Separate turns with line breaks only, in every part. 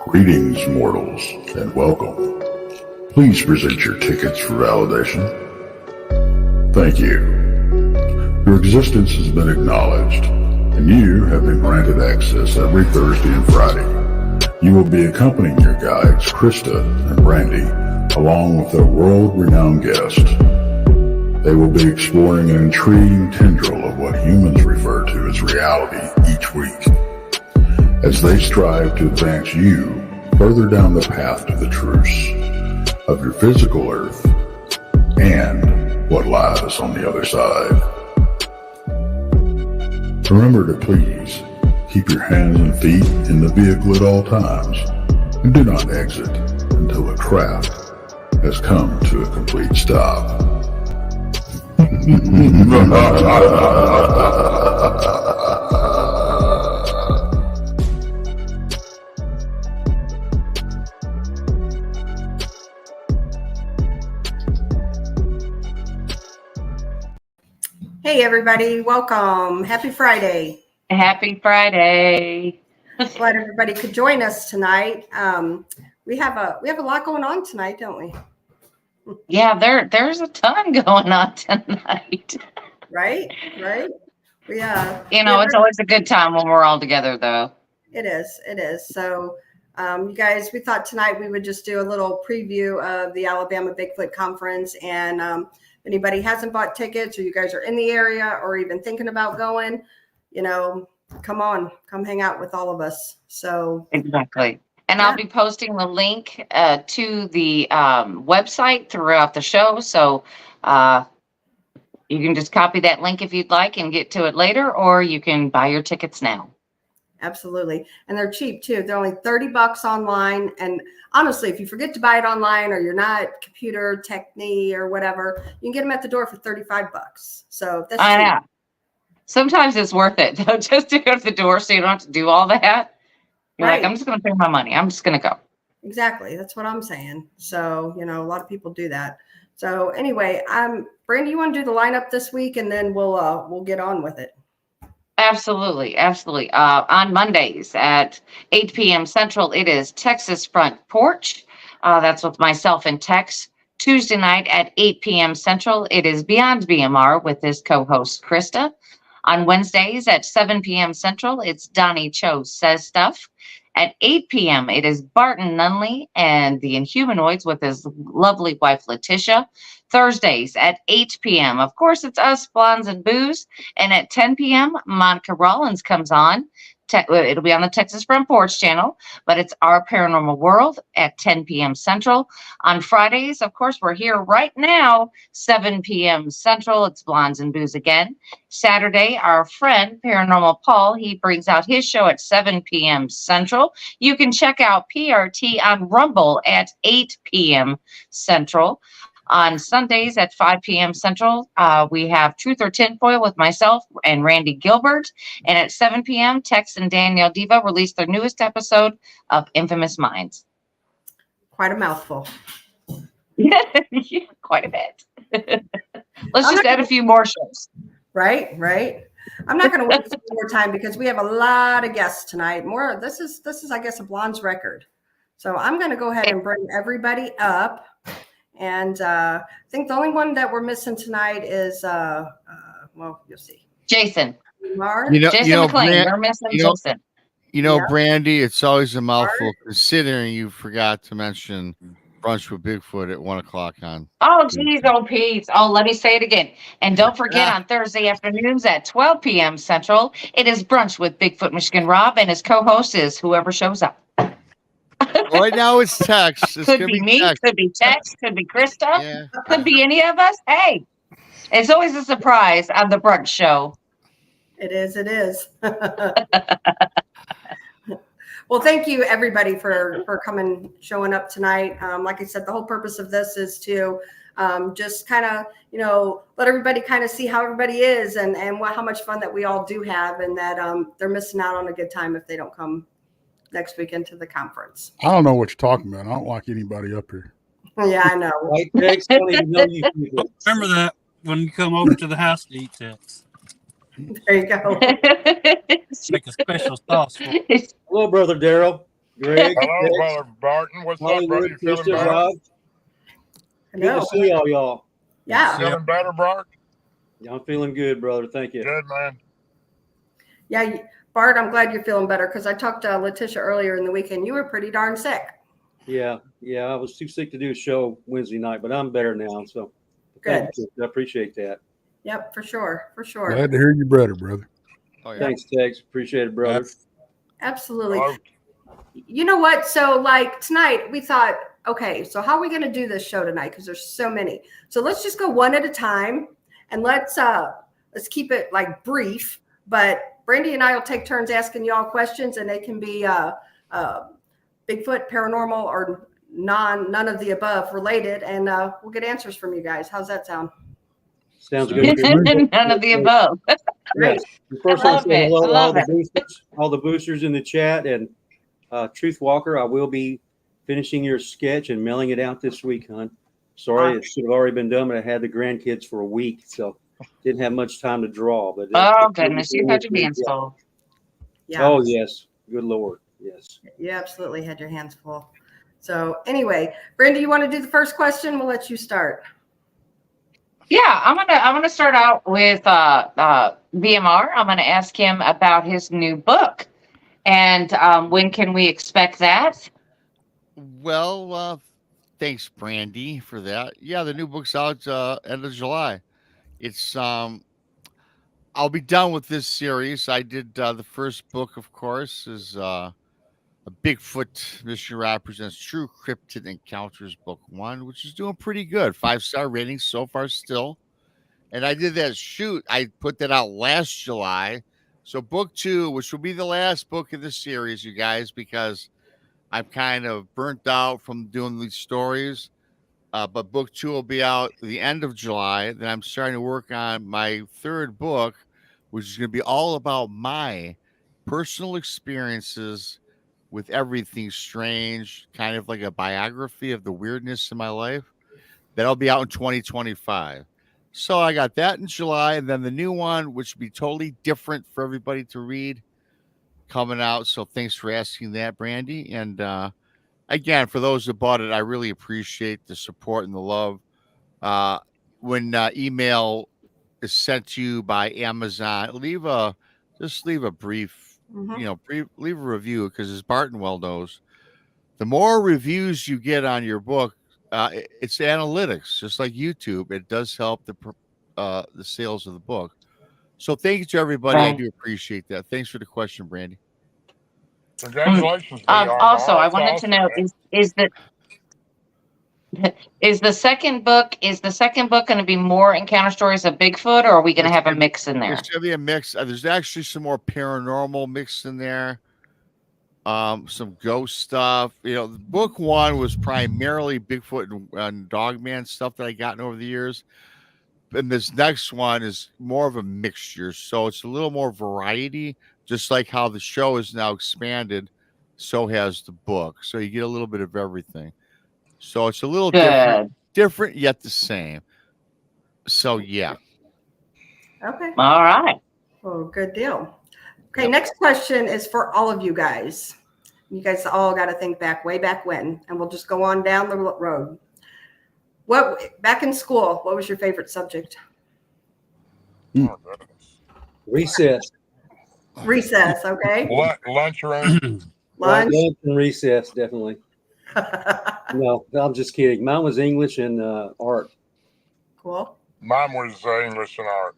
Greetings, mortals, and welcome. Please present your tickets for validation. Thank you. Your existence has been acknowledged, and you have been granted access every Thursday and Friday. You will be accompanying your guides, Krista and Brandy, along with a world-renowned guest. They will be exploring an intriguing tendril of what humans refer to as reality each week, as they strive to advance you further down the path to the truths of your physical earth and what lies on the other side. Remember to please keep your hands and feet in the vehicle at all times, and do not exit until the craft has come to a complete stop.
Hey everybody, welcome. Happy Friday.
Happy Friday.
Glad everybody could join us tonight. We have a lot going on tonight, don't we?
Yeah, there's a ton going on tonight.
Right. We
it's always a good time when we're all together though.
It is. So you guys, we thought tonight we would just do a little preview of the Alabama Bigfoot Conference, and if anybody hasn't bought tickets, or you guys are in the area or even thinking about going, come hang out with all of us. So
exactly. And yeah. I'll be posting the link to the website throughout the show. So you can just copy that link if you'd like and get to it later, or you can buy your tickets now.
Absolutely. And they're cheap too. They're only $30 online. And honestly, if you forget to buy it online, or you're not computer techie or whatever, you can get them at the door for $35. So that's cheap.
Yeah. Sometimes it's worth it though, just to go to the door so you don't have to do all that. You're right. Like, I'm just going to pay my money. I'm just going to go.
Exactly. That's what I'm saying. So, a lot of people do that. So anyway, Brandy, you want to do the lineup this week, and then we'll get on with it.
Absolutely. On Mondays at 8 p.m. Central, it is Texas Front Porch. That's with myself and Tex. Tuesday night at 8 p.m. Central, it is Beyond BMR with his co-host Krista. On Wednesdays at 7 p.m. Central, it's Donnie Cho Says Stuff. At 8 p.m., it is Barton Nunnelly and the Inhumanoids with his lovely wife, Letitia. Thursdays at 8 p.m., of course, it's us, Blondes and Booze. And at 10 p.m., Monica Rollins comes on. It'll be on the Texas Front Porch channel, but it's Our Paranormal World at 10 p.m. Central. On Fridays, of course, we're here right now, 7 p.m. Central. It's Blondes and Booze again. Saturday, our friend Paranormal Paul, he brings out his show at 7 p.m. Central. You can check out PRT on Rumble at 8 p.m. Central. On Sundays at 5 p.m. Central, we have Truth or Tinfoil with myself and Randy Gilbert. And at 7 p.m., Tex and Danielle Diva release their newest episode of Infamous Minds.
Quite a mouthful.
Yeah, quite a bit. Let's just add a few more shows.
Right. I'm not going to waste more time because we have a lot of guests tonight. This is I guess, a Blonde's record. So I'm going to go ahead and bring everybody up. And I think the only one that we're missing tonight is, you'll see.
Jason.
Jason
McLean. We're missing Jason.
Brandy, it's always a mouthful considering you forgot to mention Brunch with Bigfoot at 1 o'clock on.
Oh, geez, Pete. Oh, let me say it again. And don't forget on Thursday afternoons at 12 p.m. Central, it is Brunch with Bigfoot Michigan Rob, and his co-host is whoever shows up.
Right now it's Tex.
Could be me, Tex. Could be Tex, could be Krista, could be any of us. Hey, it's always a surprise on the brunch show.
It is. Well, thank you everybody for showing up tonight. Like I said, the whole purpose of this is to just kind of, let everybody kind of see how everybody is and how much fun that we all do have, and that they're missing out on a good time if they don't come next weekend to the conference.
I don't know what you're talking about. I don't like anybody up here.
Yeah, I know.
Right, Tex, don't even know you people. Remember that when you come over to the house to eat, Tex.
There you go.
Make a special sauce for you. Hello, Brother Daryl.
Greg,
Hello, Brother Barton. What's up, brother?
Hollywood,
You feeling
Mr.
better?
Rob. Good
Hello.
to see all y'all.
Yeah.
Feeling better, Bart?
I'm feeling good, brother. Thank you.
Good, man.
Yeah, Bart, I'm glad you're feeling better because I talked to Letitia earlier in the weekend. You were pretty darn sick.
Yeah. I was too sick to do a show Wednesday night, but I'm better now. So
Good.
thank you. I appreciate that.
Yep, for sure. For sure.
Glad to hear you better, brother.
Oh, yeah.
Thanks, Tex. Appreciate it, brother.
Absolutely.
Hello.
You know what? So like tonight we thought, okay, so how are we going to do this show tonight? Because there's so many. So let's just go one at a time and let's keep it like brief. But Brandy and I will take turns asking y'all questions, and they can be Bigfoot, paranormal, or none of the above related, and we'll get answers from you guys. How's that sound?
Sounds good.
None of the above.
Great.
First,
I
I
love
say
it.
hello
I
to
love
all the boosters in the chat, and Truth Walker. I will be finishing your sketch and mailing it out this week, hon. Sorry, it should have already been done, but I had the grandkids for a week, so didn't have much time to draw. But
Oh, goodness. You had your hands full.
Yeah.
Oh yes, good Lord, yes.
You absolutely had your hands full. So anyway, Brandy, you want to do the first question? We'll let you start.
Yeah, I'm gonna start out with BMR. I'm gonna ask him about his new book, and when can we expect that?
Well, thanks, Brandy, for that. Yeah, the new book's out end of July. It's I'll be done with this series. I did the first book, of course, is a Bigfoot Mystery Rap presents True Cryptid Encounters Book 1, which is doing pretty good. 5-star ratings so far still. And I did that shoot. I put that out last July. So book 2, which will be the last book in the series, you guys, because I'm kind of burnt out from doing these stories. But book 2 will be out at the end of July. Then I'm starting to work on my third book, which is going to be all about my personal experiences with everything strange, kind of like a biography of the weirdness in my life. That'll be out in 2025. So I got that in July, and then the new one, which will be totally different for everybody to read, coming out. So thanks for asking that, Brandy. And again, for those that bought it, I really appreciate the support and the love. When email is sent to you by Amazon, leave a brief, leave a review, because as Barton well knows, the more reviews you get on your book, it's analytics, just like YouTube. It does help the sales of the book. So thank you to everybody. I do appreciate that. Thanks for the question, Brandy.
Congratulations.
Also, I wanted to know, is the second book going to be more encounter stories of Bigfoot, or are we going to have a mix in there?
There's going to be a mix. There's actually some more paranormal mixed in there. Some ghost stuff. Book 1 was primarily Bigfoot and Dogman stuff that I gotten over the years. And this next one is more of a mixture. So it's a little more variety, just like how the show is now expanded, so has the book. So you get a little bit of everything. So it's a little different yet the same. So yeah.
Okay.
All right.
Well, good deal. Okay, next question is for all of you guys. You guys all got to think way back when, and we'll just go on down the road. Back in school, what was your favorite subject?
Recess.
Recess, okay.
Lunchroom.
Lunch
and recess, definitely. No, I'm just kidding. Mine was English and art.
Cool.
Mine was English and art.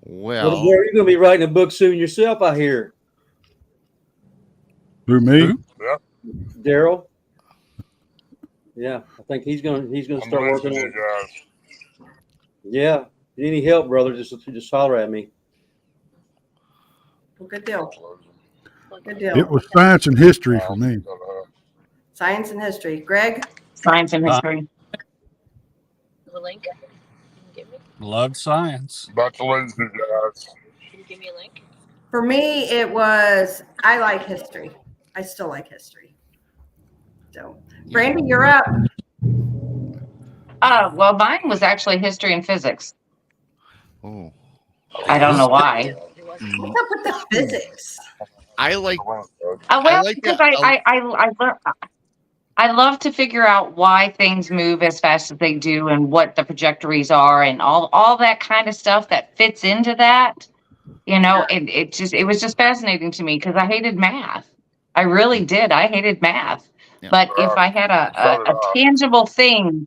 Well,
you're going to be writing a book soon yourself, I hear.
Through me?
Yep.
Daryl. Yeah, I think he's going to start working on it.
Guys.
Yeah. If you need help, brother, just holler at me.
Well, good deal. Good deal.
It was science and history for me.
Science and history. Greg?
Science and history.
The link? Can you give me?
Loved science.
About to lose you guys.
Can you give me a link?
For me, I like history. I still like history. So, Brandy, you're up.
Well, mine was actually history and physics.
Oh.
I don't know why.
What's up with the physics?
I like
Well,
like
because
that.
I love to figure out why things move as fast as they do and what the trajectories are and all that kind of stuff that fits into that. It was just fascinating to me because I hated math. I really did. I hated math.
Yeah.
But if I had a tangible thing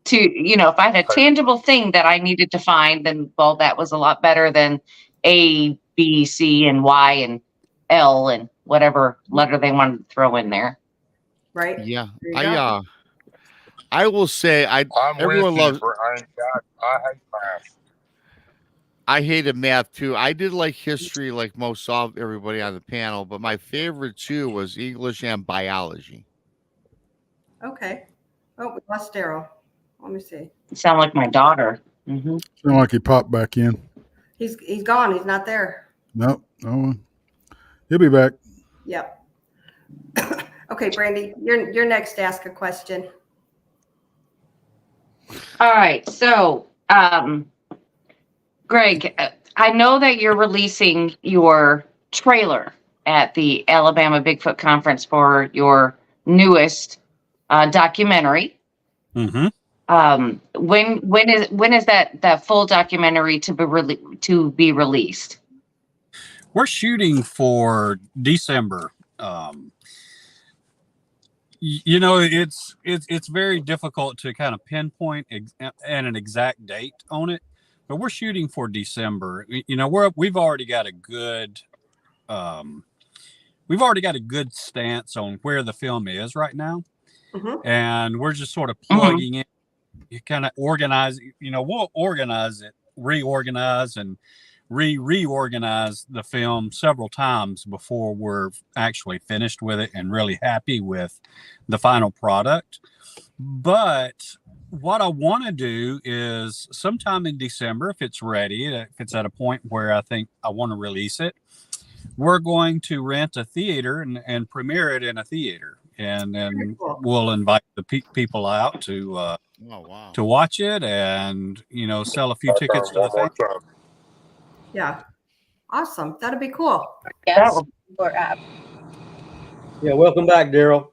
if I had a tangible thing that I needed to find, then, well, that was a lot better than A, B, C, and Y, and L, and whatever letter they wanted to throw in there.
Right.
Yeah.
There you go.
I will say
I'm
everyone
with you,
loves.
Brian. I hate math.
I hated math too. I did like history, like most of everybody on the panel, but my favorite too was English and biology.
Okay. Oh, we lost Daryl. Let me see.
You sound like my daughter. Mm-hmm.
Sound like he popped back in.
He's gone. He's not there.
Nope. Oh, he'll be back.
Yep. Okay, Brandy, you're next to ask a question.
All right. So, Greg, I know that you're releasing your trailer at the Alabama Bigfoot Conference for your newest documentary.
Mm-hmm.
When is that full documentary to be released?
We're shooting for December. It's very difficult to kind of pinpoint an exact date on it, but we're shooting for December. We've already got a good stance on where the film is right now, and we're just sort of plugging in. You kind of organize. We'll organize it, reorganize, and reorganize the film several times before we're actually finished with it and really happy with the final product. But what I want to do is sometime in December, if it's ready, if it's at a point where I think I want to release it, we're going to rent a theater and premiere it in a theater. And then we'll invite the people out to watch it and, sell a few tickets to the thing.
Yeah. Awesome. That'd be cool.
Yes.
Yeah, welcome back, Daryl.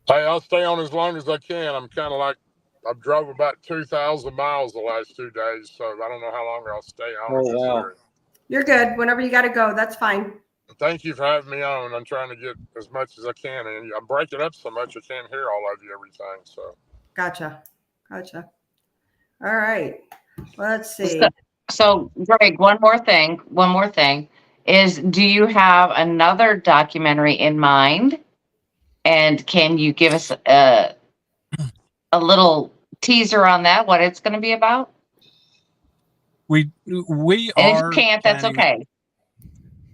Hey, I'll stay on as long as I can. I'm kind of like, I've drove about 2,000 miles the last 2 days, so I don't know how long I'll stay on.
Oh, wow.
You're good. Whenever you got to go, that's fine.
Thank you for having me on. I'm trying to get as much as I can, and I'm breaking up so much I can't hear all of you everything. So.
Gotcha. All right. Let's see.
So, Greg, one more thing is, do you have another documentary in mind? And can you give us a little teaser on that, what it's going to be about?
We
and
are.
If you can't, that's okay.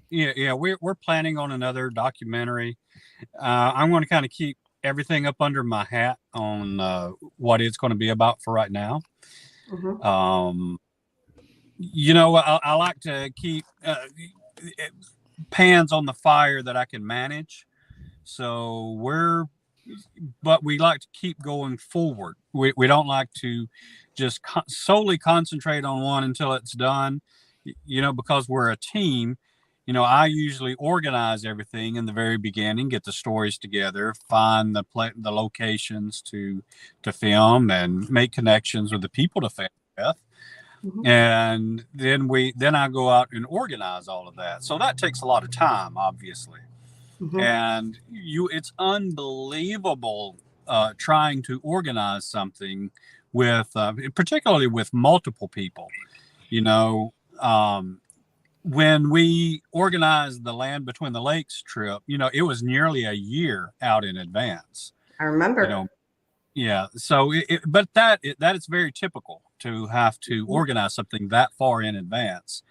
Yeah, we're planning on another documentary. I'm going to kind of keep everything up under my hat on what it's going to be about for right now. I like to keep pans on the fire that I can manage. So but we like to keep going forward. We don't like to just solely concentrate on one until it's done, because we're a team. I usually organize everything in the very beginning, get the stories together, find the locations to film and make connections with the people to film with. And then I go out and organize all of that. So that takes a lot of time, obviously. And it's unbelievable trying to organize something with, particularly with multiple people. When we organized the Land Between the Lakes trip, it was nearly a year out in advance.
I remember.
Yeah. So, that is very typical to have to organize something that far in advance.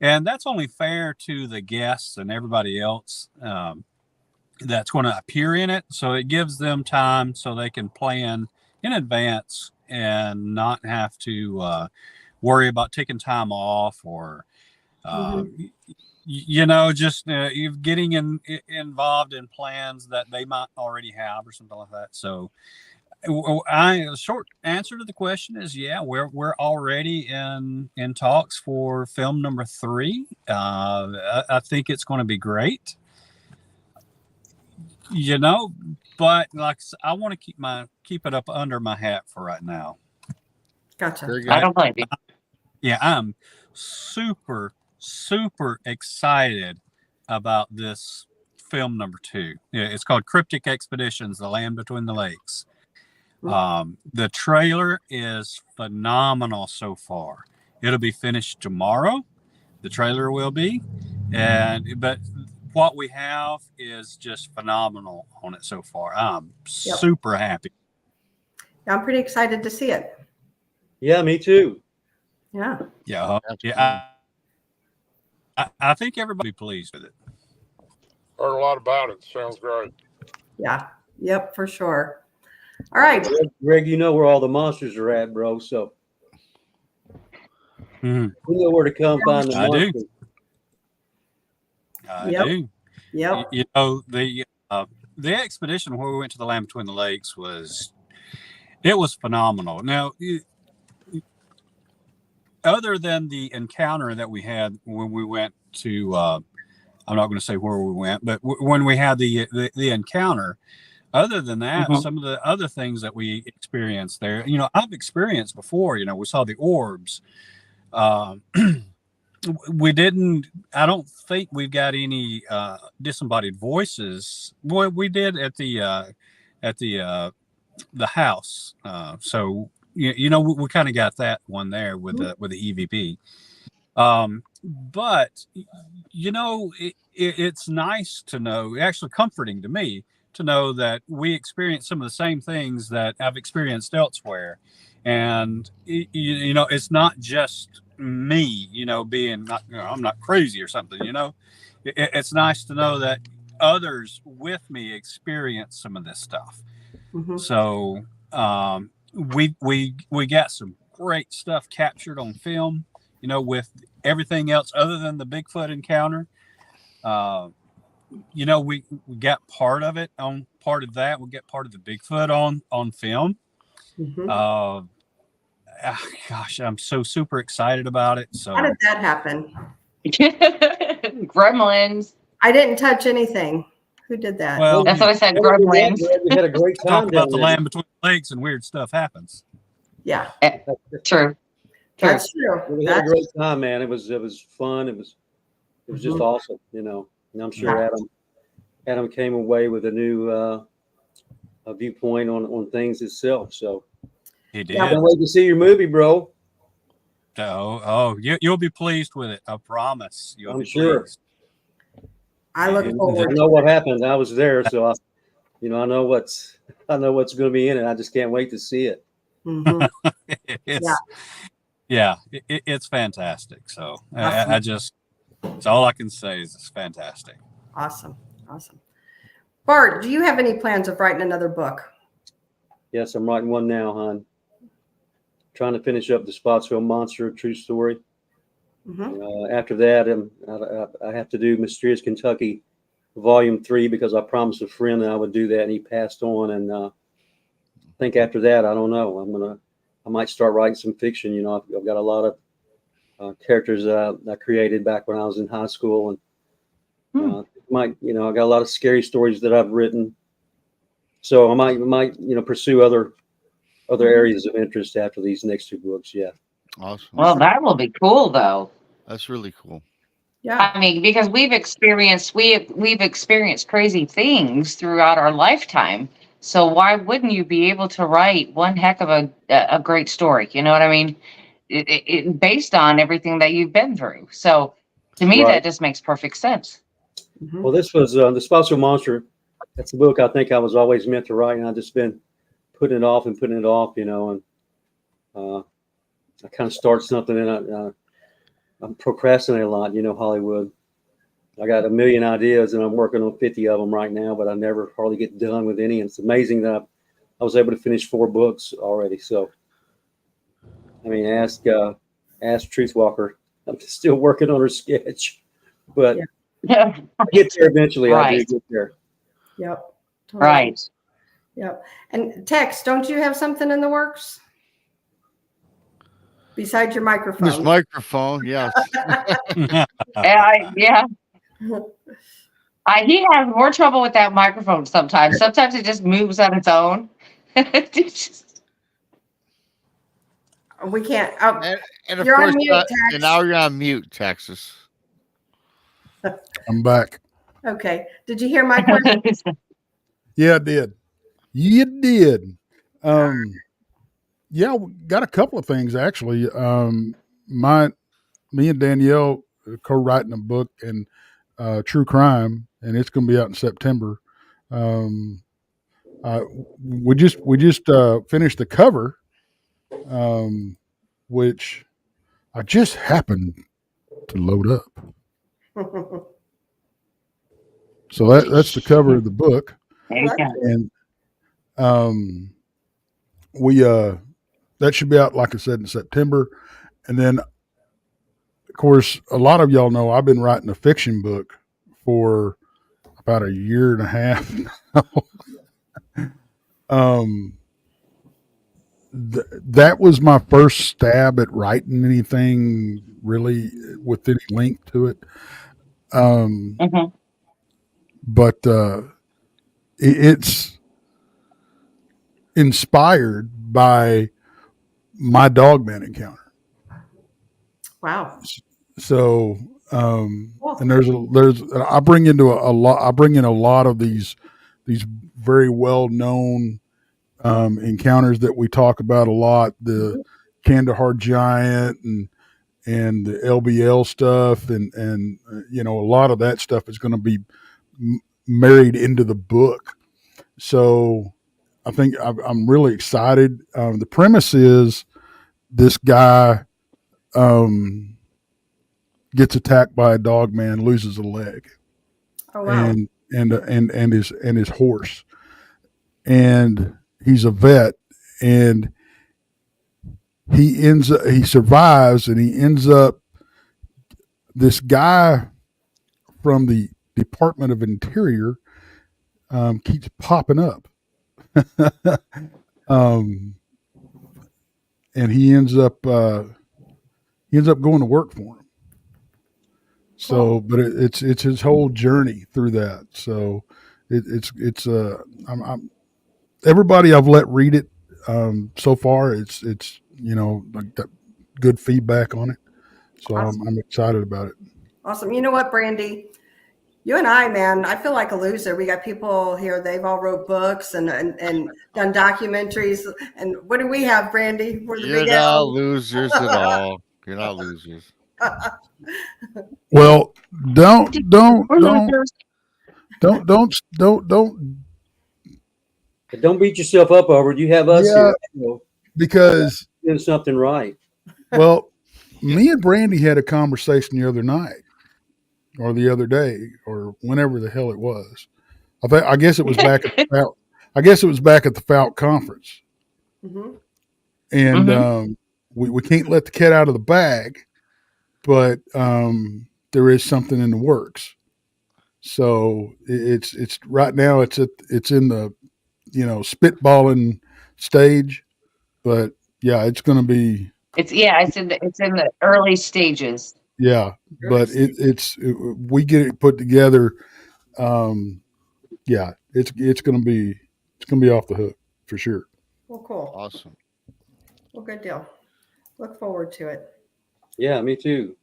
And that's only fair to the guests and everybody else that's going to appear in it. So it gives them time so they can plan in advance and not have to worry about taking time off or, just getting involved in plans that they might already have or something like that. So the short answer to the question is, yeah, we're already in talks for film number 3. I think it's going to be great. You know, but like I want to keep it up under my hat for right now.
Gotcha.
Very
I
good.
don't blame you.
Yeah, I'm super excited about this film number 2. Yeah, it's called Cryptic Expeditions: The Land Between the Lakes. The trailer is phenomenal so far. It'll be finished tomorrow. The trailer will be, but what we have is just phenomenal on it so far. I'm super happy.
I'm pretty excited to see it.
Yeah, me too.
Yeah.
Yeah, I think everybody will be pleased with it.
Heard a lot about it. Sounds great.
Yeah. Yep, for sure. All right.
Greg, you know where all the monsters are at, bro. So you know where to come find the monsters.
I do.
Yep.
You know, the expedition where we went to the Land Between the Lakes was phenomenal. Now, other than the encounter that we had when we went to, I'm not going to say where we went, but when we had the encounter, other than that, some of the other things that we experienced there, you know, I've experienced before. You know, we saw the orbs. We didn't. I don't think we've got any disembodied voices. Boy, we did at the house. So you know, we kind of got that one there with the EVP. But you know, it's nice to know, actually comforting to me to know that we experience some of the same things that I've experienced elsewhere. And you know, it's not just me, you know, being not, you know, I'm not crazy or something, you know. It's nice to know that others with me experience some of this stuff. So we got some great stuff captured on film, you know, with everything else other than the Bigfoot encounter. You know, we got part of it on part of that. We get part of the Bigfoot on film. Gosh, I'm so super excited about it. So
how did that happen?
Gremlins.
I didn't touch anything. Who did that?
Well,
that's what I said. Gremlins.
We had a great time.
Talk about the Land Between the Lakes and weird stuff happens.
Yeah.
True.
That's true.
We had a great time, man. It was fun. It was just awesome, you know. And I'm sure Adam came away with a new a viewpoint on things itself. So
he did.
I can't wait to see your movie, bro.
You'll be pleased with it. I promise.
I'm sure.
I look forward.
I know what happened. I was there, so I know what's going to be in it. I just can't wait to see it.
It's fantastic. So I just, it's all I can say is it's fantastic.
Awesome. Bart, do you have any plans of writing another book?
Yes, I'm writing one now, hon. Trying to finish up the Spotsville Monster true story. After that, I have to do Mysterious Kentucky Volume 3 because I promised a friend that I would do that, and he passed on. And I think after that, I don't know. I might start writing some fiction. You know, I've got a lot of characters that I created back when I was in high school, and I got a lot of scary stories that I've written. So I might pursue other areas of interest after these next 2 books. Yeah.
Awesome.
Well, that will be cool, though.
That's really cool.
Yeah.
I mean, because we've experienced crazy things throughout our lifetime. So why wouldn't you be able to write one heck of a great story? You know what I mean? It based on everything that you've been through. So to me, that just makes perfect sense.
Well, this was the Spotsville Monster. That's the book I think I was always meant to write, and I've just been putting it off, you know, and I kind of start something and I'm procrastinating a lot, you know, Hollywood. I got a million ideas and I'm working on 50 of them right now, but I never hardly get done with any. And it's amazing that I was able to finish 4 books already. So, I mean, ask Truthwalker. I'm still working on her sketch, but I get there eventually.
Right.
I do get there.
Yep.
Totally. Right.
Yep. And Tex, don't you have something in the works? Besides your microphone.
This microphone, yes.
Yeah. He has more trouble with that microphone sometimes. Sometimes it just moves on its own.
We can't. Oh,
And of
you're
course,
on mute,
and
Tex.
now you're on mute, Texas.
I'm back.
Okay. Did you hear my question?
Yeah, I did. You did. Yeah, we got a couple of things actually. Me and Danielle are co-writing a book and true crime, and it's going to be out in September. Um, we just finished the cover, which I just happened to load up. So that's the cover of the book, and we that should be out, like I said, in September. And then, of course, a lot of y'all know I've been writing a fiction book for about a year and a half now. That was my first stab at writing anything really with any link to it. But it's inspired by my Dogman encounter.
Wow.
So, and I bring in a lot of these very well known encounters that we talk about a lot, the Kandahar giant and the LBL stuff, and a lot of that stuff is going to be married into the book. So I think I'm really excited. The premise is this guy gets attacked by a dog man, loses a leg, and his horse, and he's a vet, and he survives, and he ends up, this guy from the Department of Interior keeps popping up. And he ends up going to work for him. So, but it's his whole journey through that. So I'm everybody I've let read it so far. It's like got good feedback on it. So awesome. I'm excited about it.
Awesome. You know what, Brandy? You and I, man, I feel like a loser. We got people here, they've all wrote books and done documentaries. And what do we have, Brandy?
You're not losers at all. You're not losers.
Well, don't
beat yourself up over it. You have us here,
because
doing something right.
Well, me and Brandy had a conversation the other night, or the other day, or whenever the hell it was. I guess it was back at the Falcon. I guess it was back at the Falcon conference. Mm-hmm. And we can't let the cat out of the bag, but there is something in the works. So it's right now it's in the spitballing stage, but yeah, it's going to be.
It's in the early stages.
Yeah, but we get it put together. Yeah, it's gonna be off the hook for sure.
Well, cool.
Awesome.
Well, good deal. Look forward to it.
Yeah, me too.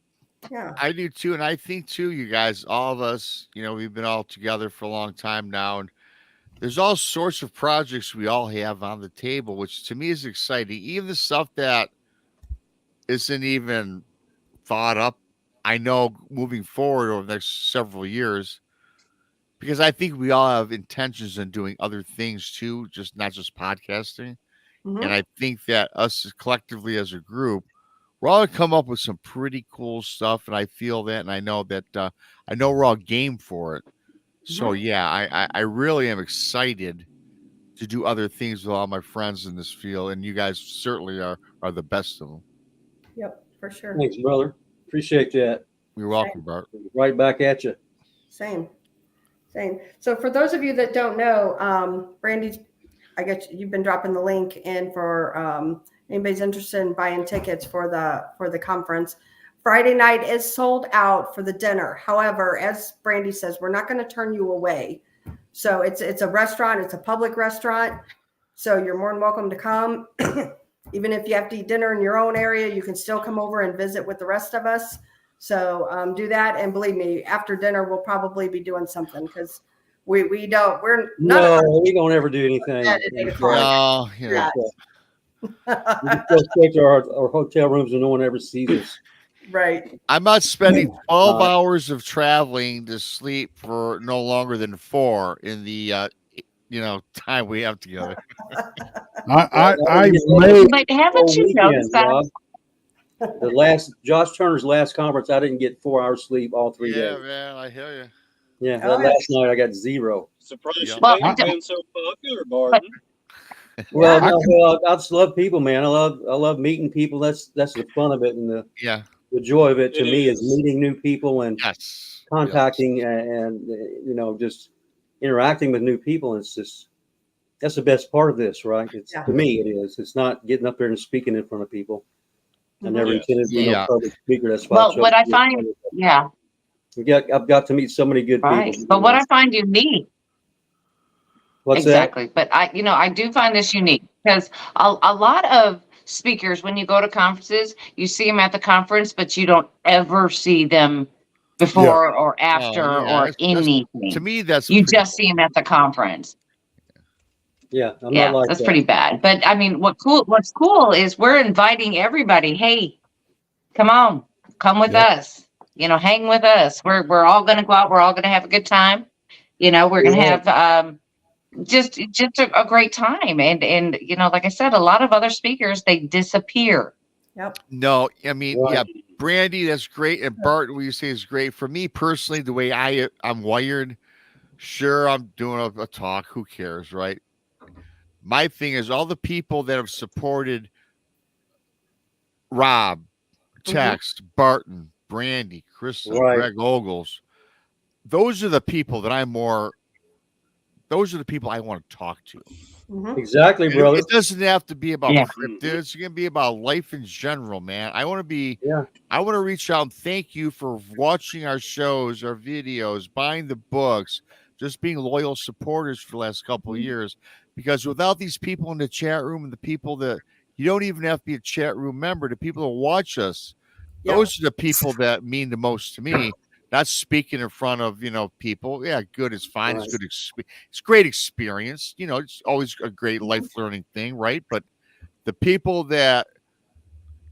Yeah,
I do too, and I think too, you guys, all of us, we've been all together for a long time now, and there's all sorts of projects we all have on the table, which to me is exciting. Even the stuff that isn't even thought up, I know, moving forward over the next several years, because I think we all have intentions in doing other things too, not just podcasting. Mm-hmm. And I think that us collectively as a group, we're all gonna come up with some pretty cool stuff. And I feel that, and I know that I know we're all game for it. Mm-hmm. So yeah, I really am excited to do other things with all my friends in this field, and you guys certainly are the best of them.
Yep, for sure.
Thanks, brother. Appreciate that.
You're welcome, Bart.
Right back at you.
Same. So for those of you that don't know, Brandy's, I guess you've been dropping the link in for anybody's interested in buying tickets for the conference. Friday night is sold out for the dinner. However, as Brandy says, we're not going to turn you away. So it's a restaurant. It's a public restaurant. So you're more than welcome to come. Even if you have to eat dinner in your own area, you can still come over and visit with the rest of us. So do that. And believe me, after dinner, we'll probably be doing something because we don't
ever do anything.
No,
We just go straight to our hotel rooms and no one ever sees us.
Right.
I'm not spending 12 hours of traveling to sleep for no longer than 4 in the time we have together.
But haven't you noticed that?
Josh Turner's last conference, I didn't get 4 hours sleep all 3 days.
Yeah, man, I hear you.
Yeah, last night I got 0.
Surprised you
Well,
ain't been so popular, Barton.
Well, I just love people, man. I love meeting people. That's the fun of it, and the joy of it to me is meeting new people and contacting and just interacting with new people. It's just that's the best part of this, right? To me, it is. It's not getting up there and speaking in front of people. I never intended to be a public speaker. That's why.
Well, what I find,
I've got to meet so many good people.
But what I find unique.
What's
exactly.
that?
But I do find this unique because a lot of speakers, when you go to conferences, you see them at the conference, but you don't ever see them before or after or anything.
To me, that's
you just see them at the conference.
Yeah, I'm not like
that's
that.
pretty bad. But I mean, what's cool is we're inviting everybody. Hey, come with us. Hang with us. We're all going to go out. We're all going to have a good time. We're going to have just a great time. And like I said, a lot of other speakers, they disappear.
Yep.
No, I mean, Brandy, that's great. And Barton, what you say is great. For me personally, the way I'm wired, sure, I'm doing a talk. Who cares, right? My thing is all the people that have supported Rob, Tex, Barton, Brandy, Crystal, Greg Ogles. Those are the people that those are the people I want to talk to.
Exactly, brother.
It doesn't have to be about cryptids. It's going to be about life in general, man. I want to reach out and thank you for watching our shows, our videos, buying the books, just being loyal supporters for the last couple of years. Because without these people in the chat room and the people that you don't even have to be a chat room member, the people that watch us, those are the people that mean the most to me. Not speaking in front of, people. Yeah, good is fine. It's good. It's great experience. It's always a great life learning thing, right? But the people that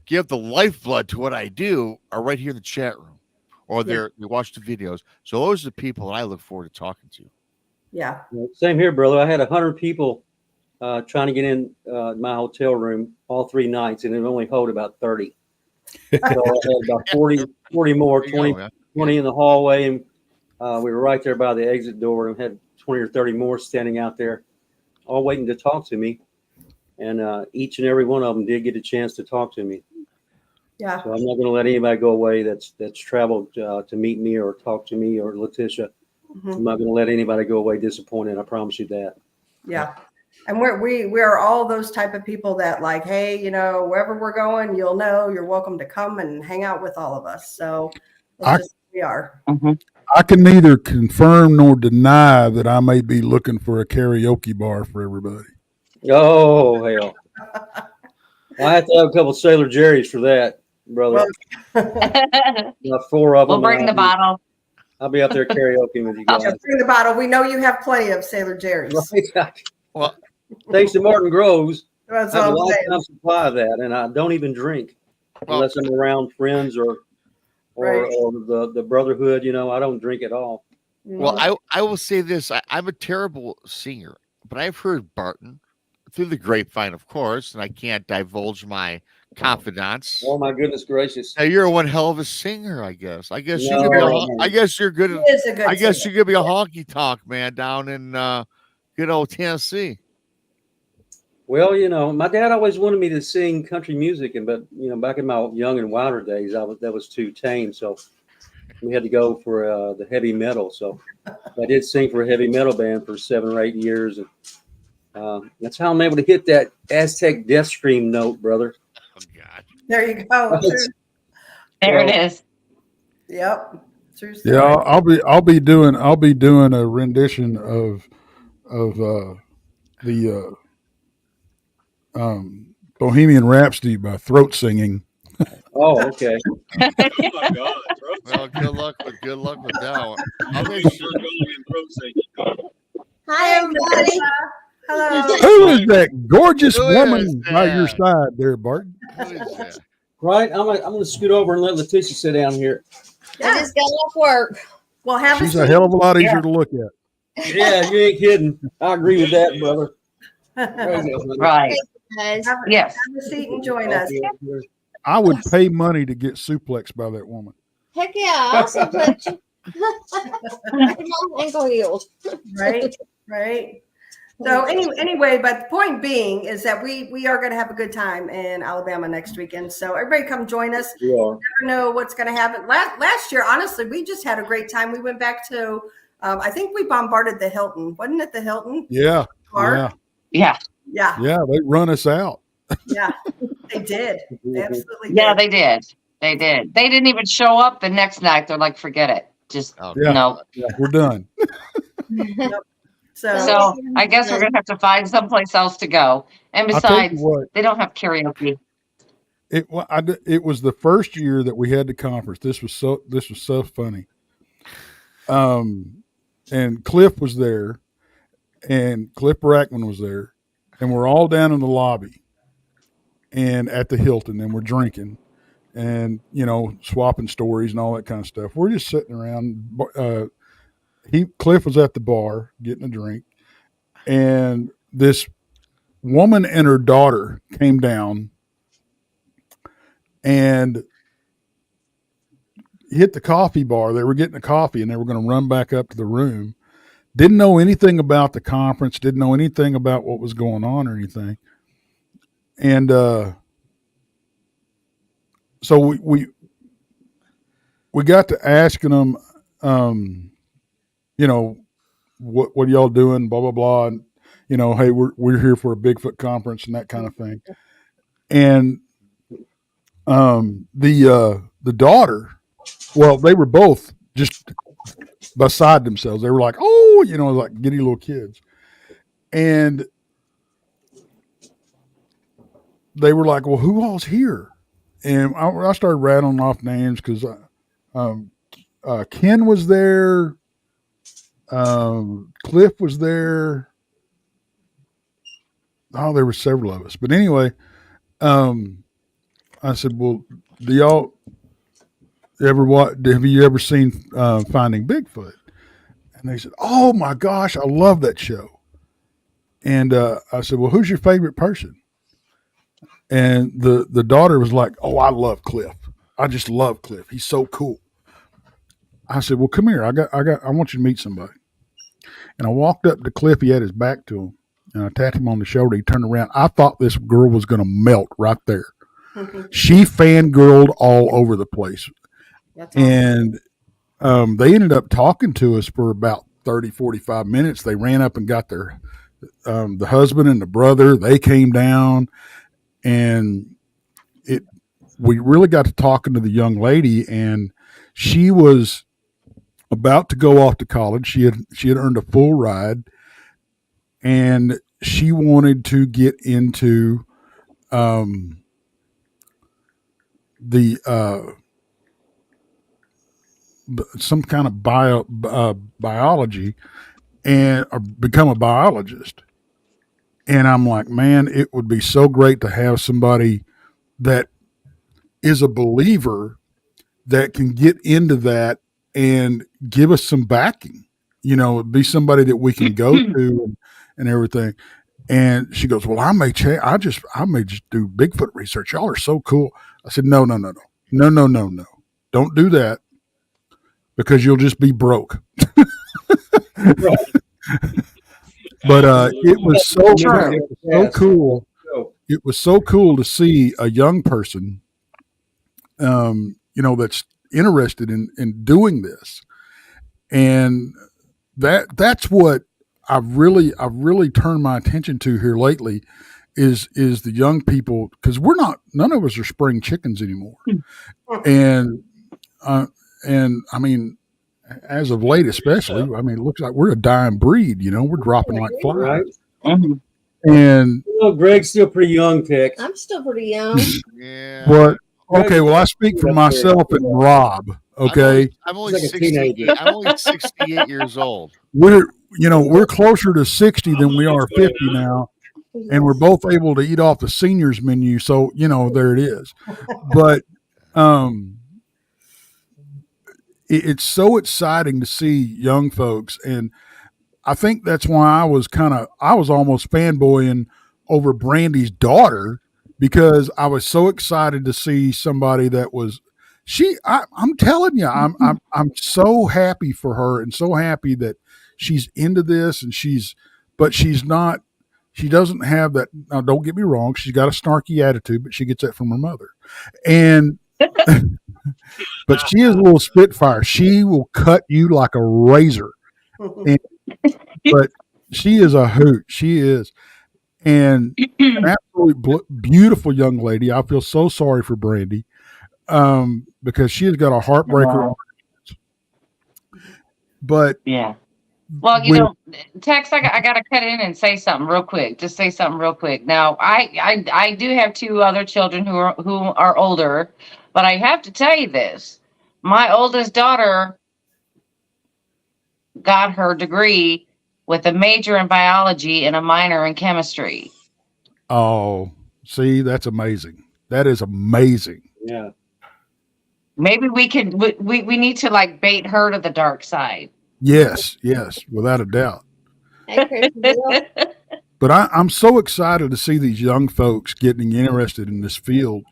give the lifeblood to what I do are right here in the chat room, or they watch the videos. So those are the people that I look forward to talking to.
Yeah.
Same here, brother. I had 100 people trying to get in my hotel room all 3 nights, and it only held about 30. So I had about 40 more, 20 in the hallway, and we were right there by the exit door and had 20 or 30 more standing out there, all waiting to talk to me. And each and every one of them did get a chance to talk to me.
Yeah.
So I'm not going to let anybody go away that's traveled to meet me or talk to me or Letitia. I'm not going to let anybody go away disappointed. I promise you that.
Yeah. And we are all those type of people that like, hey, wherever we're going, you're welcome to come and hang out with all of us. So we are.
I can neither confirm nor deny that I may be looking for a karaoke bar for everybody.
Oh, hell. I have to have a couple of Sailor Jerry's for that, brother. About 4 of them.
We'll bring the bottle.
I'll be out there karaoke with you guys.
Bring the bottle. We know you have plenty of Sailor Jerry's.
Right. Well, thanks to Martin Groves,
that's
I have a lifetime supply of that, and I don't even drink unless I'm around friends or the brotherhood. I don't drink at all.
Well, I will say this: I'm a terrible singer, but I've heard Barton through the grapevine, of course, and I can't divulge my confidence.
Oh my goodness gracious!
Now, you're one hell of a singer, I guess. I guess you're good. I guess you could be a honky tonk man down in good old Tennessee.
Well, my dad always wanted me to sing country music, but back in my young and wilder days, that was too tame. So we had to go for the heavy metal. So I did sing for a heavy metal band for 7 or 8 years, and that's how I'm able to hit that Aztec death scream note, brother.
Oh God!
There you go.
There it is.
Yep. True story.
Yeah, I'll be doing a rendition of the Bohemian Rhapsody by throat singing.
Oh, okay.
Oh my God.
Well, good luck with that one. I'll make sure.
Hi, everybody.
Hello.
Who is that gorgeous
Who
woman
is
by your
that?
side there, Barton?
What is that?
Right. I'm gonna scoot over and let Leticia sit down here.
I just got off work.
Well, have
She's
a
a
seat.
hell of a lot easier to look at.
Yeah, you ain't kidding. I agree with that, brother.
Right.
Guys.
Yes.
Have a seat and join us.
I would pay money to get suplexed by that woman.
Heck yeah, I'll also put you. My ankle healed.
Right. Right. So anyway, but the point being is that we are going to have a good time in Alabama next weekend. So everybody come join us.
You are.
You never know what's going to happen. Last year, honestly, we just had a great time. We went back to, I think we bombarded the Hilton. Wasn't it the Hilton?
Yeah,
Park?
Yeah.
Yeah.
yeah. They run us out.
Yeah. They did. They absolutely did.
Yeah, they did. They did. They didn't even show up the next night. They're like, forget it. Just
Oh,
Yeah.
no.
Yeah, we're done.
So I guess we're gonna have to find someplace else to go. And
I'll tell you
besides,
what.
they don't have karaoke.
It was the first year that we had the conference. This was so funny. And Cliff was there, and Cliff Brackman was there, and we're all down in the lobby, and at the Hilton, and we're drinking, and swapping stories and all that kind of stuff. We're just sitting around. Cliff was at the bar getting a drink, and this woman and her daughter came down and hit the coffee bar. They were getting a coffee and they were going to run back up to the room. Didn't know anything about the conference, didn't know anything about what was going on or anything. And so we got to asking them, what are y'all doing, blah, blah, blah. And, hey, we're here for a Bigfoot conference and that kind of thing. And the daughter, well, they were both just beside themselves. They were like, oh, like giddy little kids. And they were like, well, who all's here? And I started rattling off names because Ken was there. Cliff was there. Oh, there were several of us. But anyway, I said, well, do y'all have you ever seen Finding Bigfoot? And they said, oh my gosh, I love that show. And I said, well, who's your favorite person? And the daughter was like, oh, I love Cliff. I just love Cliff. He's so cool. I said, well, come here. I want you to meet somebody. And I walked up to Cliff. He had his back to him. And I tapped him on the shoulder. He turned around. I thought this girl was going to melt right there. She fangirled all over the place.
That's awesome.
And they ended up talking to us for about 30, 45 minutes. They ran up and got their the husband and the brother. They came down, and we really got to talking to the young lady, and she was about to go off to college. She had earned a full ride, and she wanted to get into some kind of biology or become a biologist. And I'm like, man, it would be so great to have somebody that is a believer that can get into that and give us some backing, be somebody that we can go to and everything. And she goes, well, I may just do Bigfoot research. Y'all are so cool. I said, no. Don't do that, because you'll just be broke. But it was so cool. It was so cool to see a young person, that's interested in doing this. And that's what I've really turned my attention to here lately, is the young people, because none of us are spring chickens anymore, and I mean, as of late, especially, I mean, it looks like we're a dying breed. We're dropping like flies.
Right.
Mhm.
And
Well, Greg's still pretty young, Tex.
I'm still pretty young.
Yeah.
what? Okay, well, I speak for myself and Rob. Okay,
I'm only
He's like a
68.
teenager.
I'm only 68 years old.
we're closer to 60 than we are 50 now, and we're both able to eat off the seniors menu. So there it is. But it's so exciting to see young folks, and I think that's why I was almost fanboying over Brandy's daughter, because I was so excited to see somebody that was I'm telling you, I'm so happy for her, and so happy that she's into this, and but she's not. She doesn't have that. Now, don't get me wrong. She's got a snarky attitude, but she gets that from her mother. And, but she is a little spitfire. She will cut you like a razor. And, but she is a hoot. She is. And an absolutely beautiful young lady. I feel so sorry for Brandy, because she has got a heartbreaker. But
Yeah. Well, Tex, I got to cut in and say something real quick. Just say something real quick. Now, I do have two other children who are older, but I have to tell you this: my oldest daughter got her degree with a major in biology and a minor in chemistry.
Oh, see, that's amazing. That is amazing.
Yeah.
Maybe we need to like bait her to the dark side.
Yes, without a doubt.
Hey, Chris,
But I'm so excited to see these young folks getting interested in this field.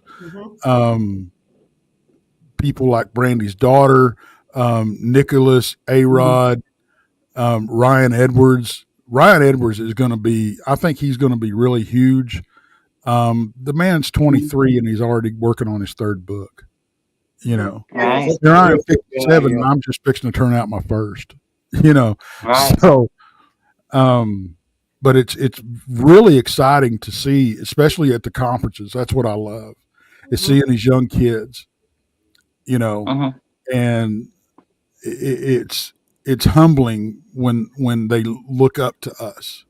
People like Brandy's daughter, Nicholas, A-Rod, Ryan Edwards. Ryan Edwards is going to be, I think he's going to be really huge. The man's 23 and he's already working on his third book.
Right.
Here I am 57 and I'm just fixing to turn out my first.
Right.
So, but it's really exciting to see, especially at the conferences. That's what I love, is seeing these young kids, and it's humbling when they look up to us,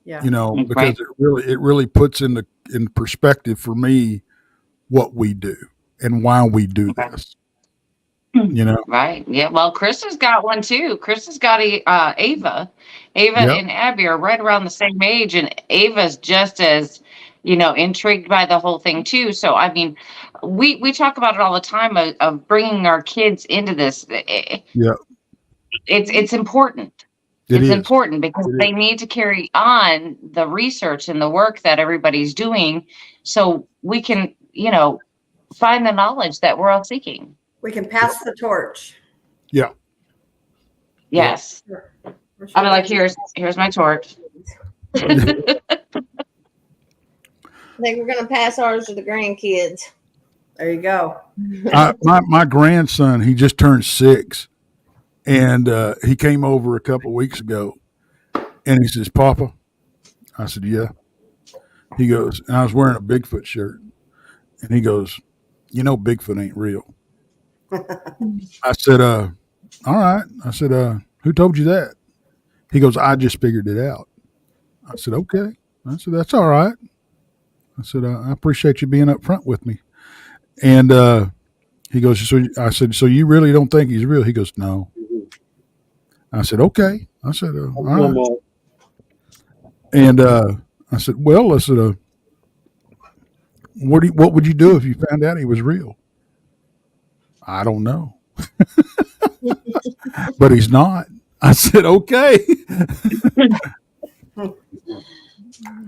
Yeah.
because it really puts in perspective for me what we do and why we do this.
Right. Yeah. Well, Chris has got one too. Chris has got Ava. Ava
Yep.
and Abby are right around the same age, and Ava's just as, intrigued by the whole thing too. So, I mean, we talk about it all the time of bringing our kids into this.
Yeah.
It's important. It's important because they need to carry on the research and the work that everybody's doing, so we can, find the knowledge that we're all seeking.
We can pass the torch.
Yeah.
Yes.
Sure.
I'll be like, here's my torch.
I think we're gonna pass ours to the grandkids.
There you go.
My grandson, he just turned 6, and he came over a couple of weeks ago, and he says, "Papa," I said, "Yeah." He goes, and I was wearing a Bigfoot shirt, and he goes, "Bigfoot ain't real." I said, "All right." I said, "Who told you that?" He goes, "I just figured it out." I said, "Okay." I said, "That's all right." I said, "I appreciate you being up front with me." And he goes, I said, "So you really don't think he's real?" He goes, "No." I said, "Okay." I said, "All right." And I said, "Well," I said, what would you do if you found out he was real?" "I don't know." "But he's not." I said, "Okay."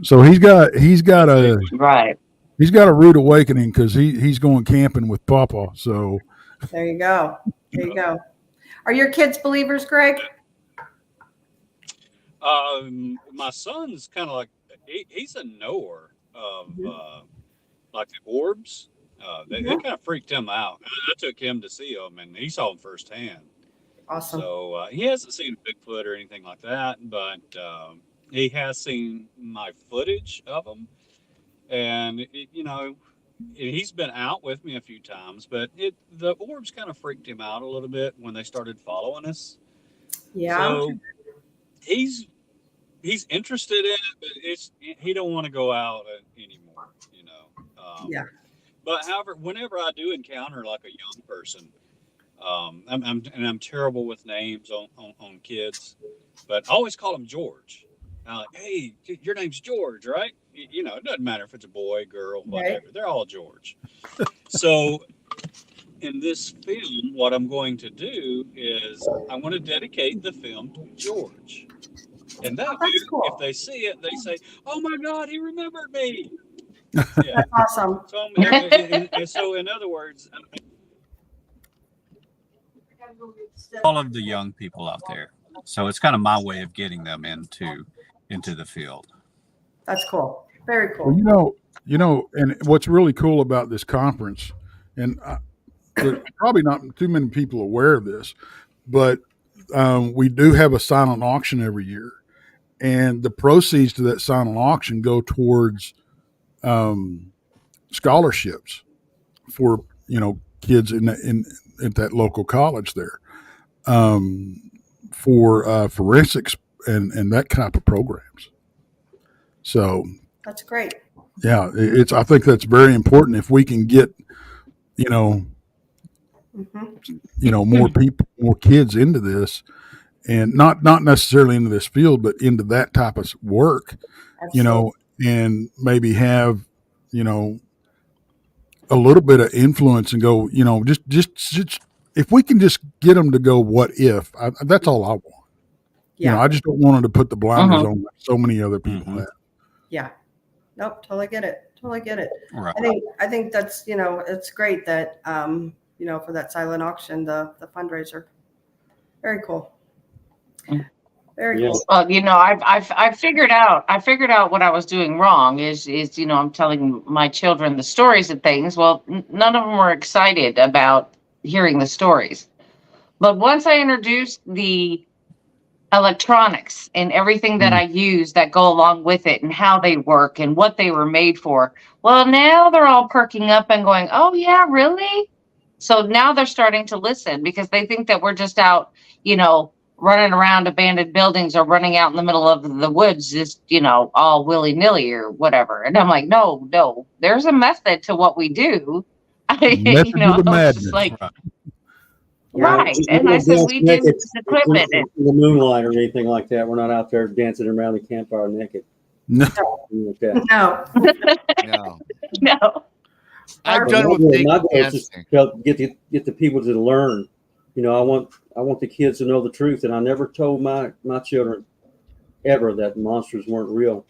So he's got a
Right.
He's got a rude awakening because he's going camping with Papa. So
There you go. There you go. Are your kids believers, Greg?
My son's kind of like he's a knower of like the orbs. They kind of freaked him out. I took him to see them, and he saw them firsthand.
Awesome.
So he hasn't seen a Bigfoot or anything like that, but he has seen my footage of them. and he's been out with me a few times, but the orbs kind of freaked him out a little bit when they started following us.
Yeah.
So he's interested in it, but he don't want to go out anymore.
Yeah.
But however, whenever I do encounter like a young person, I'm terrible with names on kids, but I always call him George. Hey, your name's George, right? It doesn't matter if it's a boy, girl, whatever. Right. They're all George. So in this film, what I'm going to do is I'm going to dedicate the film to George. And that way, cool. If they see it, they say, "Oh my God, he remembered me." Yeah.
That's awesome.
So in other words, all of the young people out there. So it's kind of my way of getting them into the field.
That's cool. Very cool.
Well, and what's really cool about this conference, and there's probably not too many people aware of this, but we do have a silent auction every year, and the proceeds to that silent auction go towards scholarships for kids at that local college there, for forensics and that type of programs. So
that's great.
Yeah, I think that's very important if we can get more people, more kids into this, and not necessarily into this field, but into that type of work. Absolutely. And maybe have a little bit of influence and go, just if we can just get them to go, what if? That's all I want. Yeah. I just don't want them to put the blinders on like so many other people have.
Yeah. Nope. Totally get it.
Right.
I think that's, it's great that, for that silent auction, the fundraiser. Very cool. Very cool.
Well, I figured out what I was doing wrong is I'm telling my children the stories and things. Well, none of them were excited about hearing the stories. But once I introduced the electronics and everything that I use that go along with it and how they work and what they were made for, well, now they're all perking up and going, "Oh yeah, really?" So now they're starting to listen because they think that we're just out, running around abandoned buildings or running out in the middle of the woods, just, all willy-nilly or whatever. And I'm like, no, there's a method to what we do.
Madness.
Like, right. And I said, we do this equipment.
The moonlight or anything like that. We're not out there dancing around the campfire naked.
No.
No.
No.
I've done with
my goal is just get the people to learn. I want the kids to know the truth, and I never told my children ever that monsters weren't real.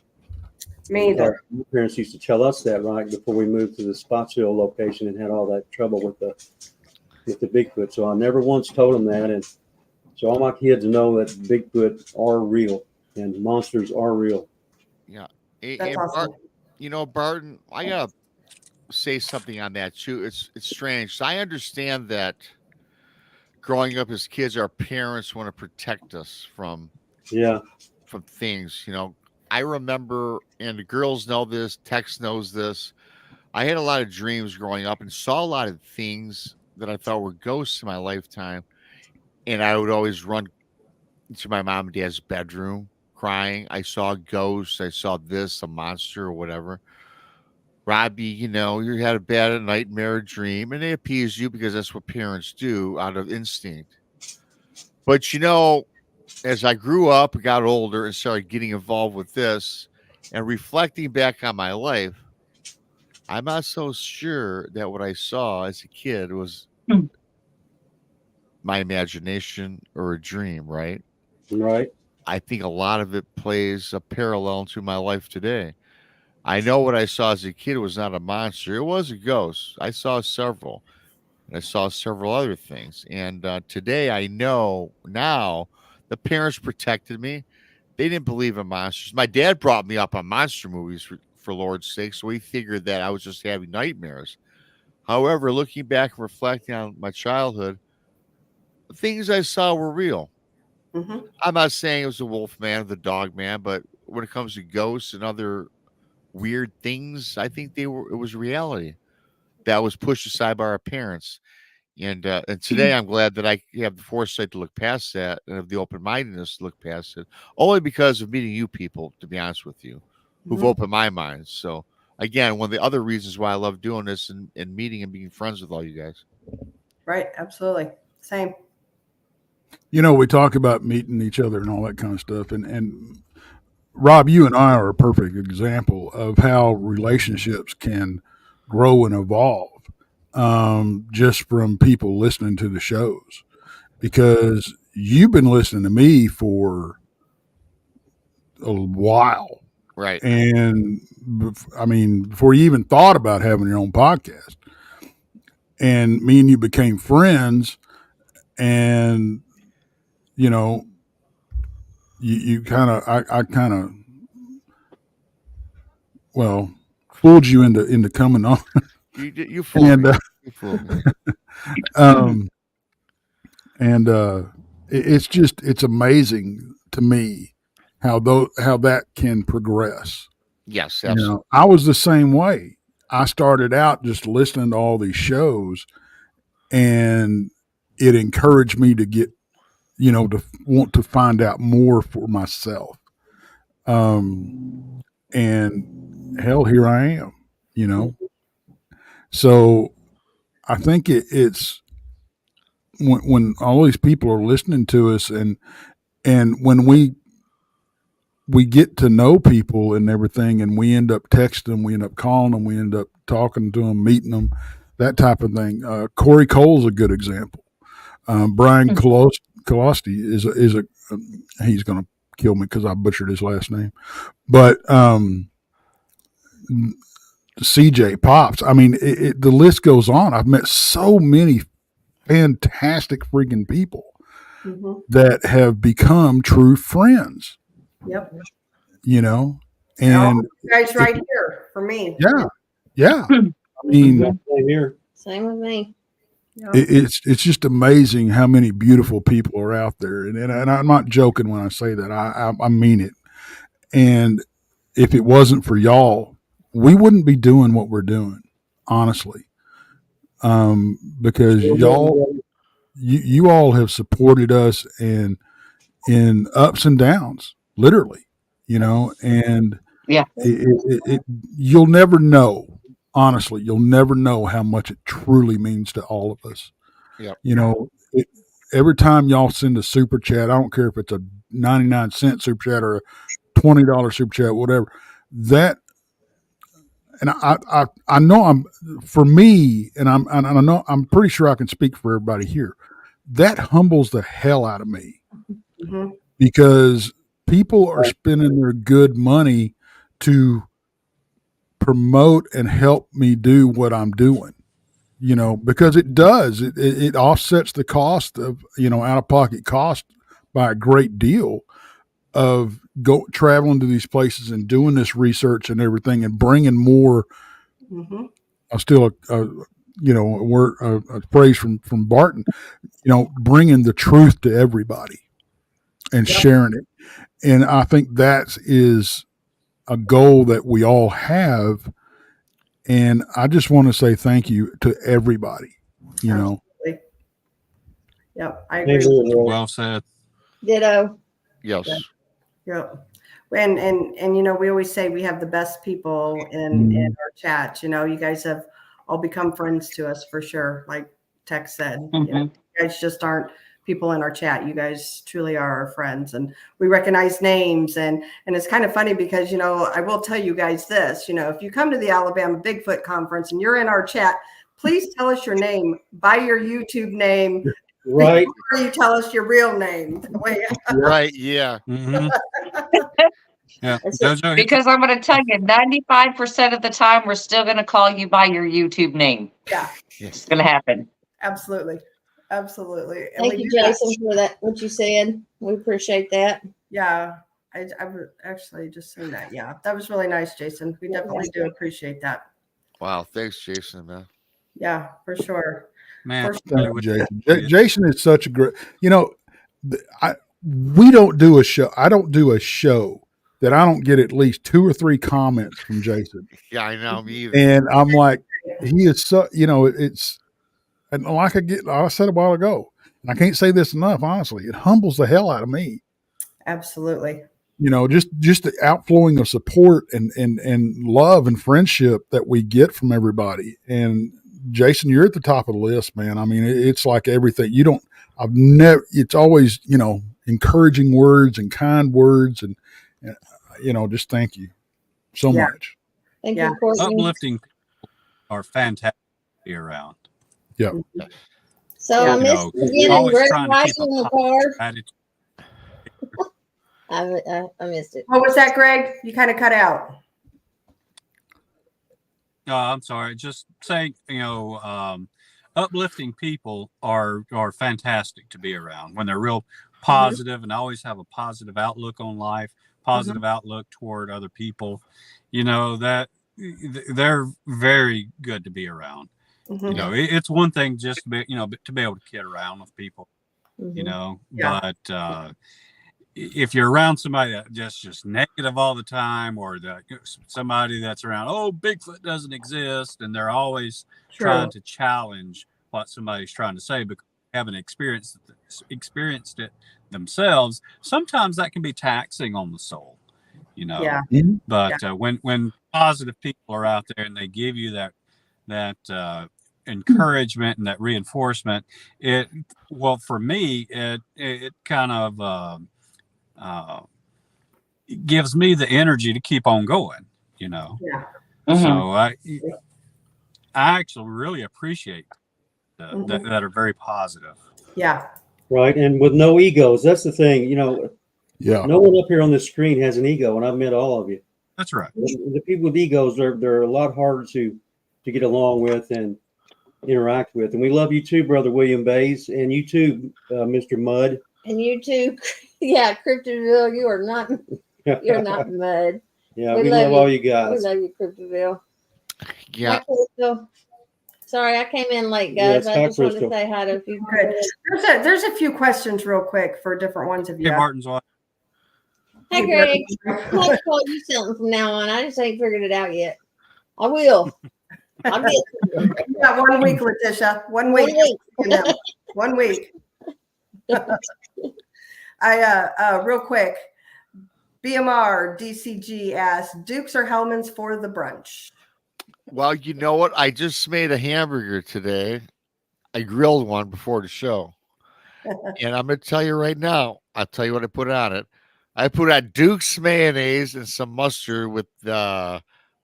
Me either.
My parents used to tell us that right before we moved to the Spotsville location and had all that trouble with the Bigfoot. So I never once told them that, and so all my kids know that Bigfoot are real and monsters are real.
Yeah,
That's awesome.
Barton, I gotta say something on that too. It's strange. So I understand that growing up as kids, our parents want to protect us from things. I remember, and the girls know this, Tex knows this. I had a lot of dreams growing up and saw a lot of things that I thought were ghosts in my lifetime. And I would always run to my mom and dad's bedroom crying. I saw ghosts. I saw this, a monster or whatever. Robbie, you had a bad nightmare dream, and they appease you because that's what parents do out of instinct. But, as I grew up, got older, and started getting involved with this and reflecting back on my life, I'm not so sure that what I saw as a kid was my imagination or a dream, right?
Right.
I think a lot of it plays a parallel to my life today. I know what I saw as a kid was not a monster. It was a ghost. I saw several. And I saw several other things. And today I know now the parents protected me. They didn't believe in monsters. My dad brought me up on monster movies for Lord's sake, so he figured that I was just having nightmares. However, looking back and reflecting on my childhood, the things I saw were real. I'm not saying it was the wolf man or the dog man, but when it comes to ghosts and other weird things. I think it was reality that was pushed aside by our parents. And today I'm glad that I have the foresight to look past that and have the open mindedness to look past it, only because of meeting you people, to be honest with you, who've opened my mind. So again, one of the other reasons why I love doing this and meeting and being friends with all you guys.
Right. Absolutely. Same.
You know, we talk about meeting each other and all that kind of stuff. And Rob, you and I are a perfect example of how relationships can grow and evolve just from people listening to the shows. Because you've been listening to me for a while.
Right.
And I mean, before you even thought about having your own podcast. And me and you became friends. And, you know, you kind of, I kind of, well, fooled you into coming on.
You fooled me. You fooled me.
It's amazing to me how that can progress.
Yes, absolutely.
You know, I was the same way. I started out just listening to all these shows, and it encouraged me to get, you know, to want to find out more for myself. And hell, here I am, you know. So I think it's when all these people are listening to us, and when we get to know people and everything, and we end up texting them, we end up calling them, we end up talking to them, meeting them, that type of thing. Corey Cole's a good example. Brian Colosty is a he's going to kill me because I butchered his last name, but CJ Pops. I mean, the list goes on. I've met so many fantastic freaking people that have become true friends.
Yep.
You know, and
you guys right here for me.
Yeah. I mean,
here.
Same with me.
It's just amazing how many beautiful people are out there, and I'm not joking when I say that. I mean it. And if it wasn't for y'all, we wouldn't be doing what we're doing, honestly. Because you all have supported us in ups and downs, literally, you know, and you'll never know. Honestly, you'll never know how much it truly means to all of us.
Yep.
You know, every time y'all send a super chat, I don't care if it's a 99-cent super chat or a $20 super chat, whatever. That, and I know for me, and I know I'm pretty sure I can speak for everybody here. That humbles the hell out of me because people are spending their good money to promote and help me do what I'm doing, you know, because it does. It offsets the cost of, you know, out-of-pocket cost by a great deal of traveling to these places and doing this research and everything and bringing more. Still you know, a phrase from Barton, you know, bringing the truth to everybody and sharing it. And I think that is a goal that we all have. And I just want to say thank you to everybody, you know.
Yep. I agree.
Well said.
Ditto.
Yes.
Yep. And you know, we always say we have the best people in our chat. You know, you guys have all become friends to us for sure. Like Tex said, you know, you guys just aren't people in our chat. You guys truly are our friends, and we recognize names. And it's kind of funny because, you know, I will tell you guys this, you know, if you come to the Alabama Bigfoot conference and you're in our chat, please tell us your name by your YouTube name.
Right.
Before you tell us your real name.
Right. Yeah.
Yeah. Jojo,
Because I'm going to tell you, 95% of the time, we're still going to call you by your YouTube name.
Yeah.
It's going to happen.
Absolutely. Absolutely. And
Thank you, Jason, for that. What you said. We appreciate that.
Yeah. I would actually just seen that. Yeah. That was really nice, Jason. We definitely do appreciate that.
Wow. Thanks, Jason, man.
Yeah, for sure.
man,
Thank you, Jason. Jason is such a great, you know, we don't do a show. I don't do a show that I don't get at least 2 or 3 comments from Jason.
Yeah, I know, me either.
And I'm like, he is so, it's, and like I said a while ago, and I can't say this enough, honestly, it humbles the hell out of me.
Absolutely.
Just the outflowing of support and love and friendship that we get from everybody. And Jason, you're at the top of the list, man. I mean, it's like everything. It's always, encouraging words and kind words and just thank you so much.
Thank you, Courtney.
Uplifting are fantastic to be around.
Yeah.
So I missed again and Greg Rice in the car.
Attitude.
I missed it.
What was that, Greg? You kind of cut out.
I'm sorry. Just saying, uplifting people are fantastic to be around when they're real positive and always have a positive outlook on life, positive outlook toward other people. That they're very good to be around. It's one thing just to be, to be able to kid around with people, but if you're around somebody that just negative all the time, or somebody that's around, Bigfoot doesn't exist, and they're always trying to challenge what somebody's trying to say because they haven't experienced it themselves, sometimes that can be taxing on the soul, But when positive people are out there and they give you that encouragement and that reinforcement, for me, it kind of it gives me the energy to keep on going, So I actually really appreciate that are very positive.
Yeah.
Right. And with no egos, that's the thing, no one up here on the screen has an ego, and I've met all of you.
That's right.
The people with egos, they're a lot harder to get along with and interact with. And we love you too, Brother William Bays, and you too, Mr. Mud.
And you too, Cryptoville, you're not mud.
Yeah, we love all you guys.
We love you, Cryptoville.
Yeah.
Sorry, I came in late, guys.
Yeah,
I just want to say hi to a few people.
There's a few questions real quick for different ones of you.
Hey, Barton's wife.
Hey, Greg. I have to call you something from now on. I just ain't figured it out yet. I will. I'll get
You got 1 week, Letitia. 1 week. 1 week. Real quick, BMR DCG asks, Dukes or Hellman's for the brunch?
Well, you know what? I just made a hamburger today. I grilled one before the show. And I'm going to tell you right now, I'll tell you what I put on it. I put on Duke's mayonnaise and some mustard with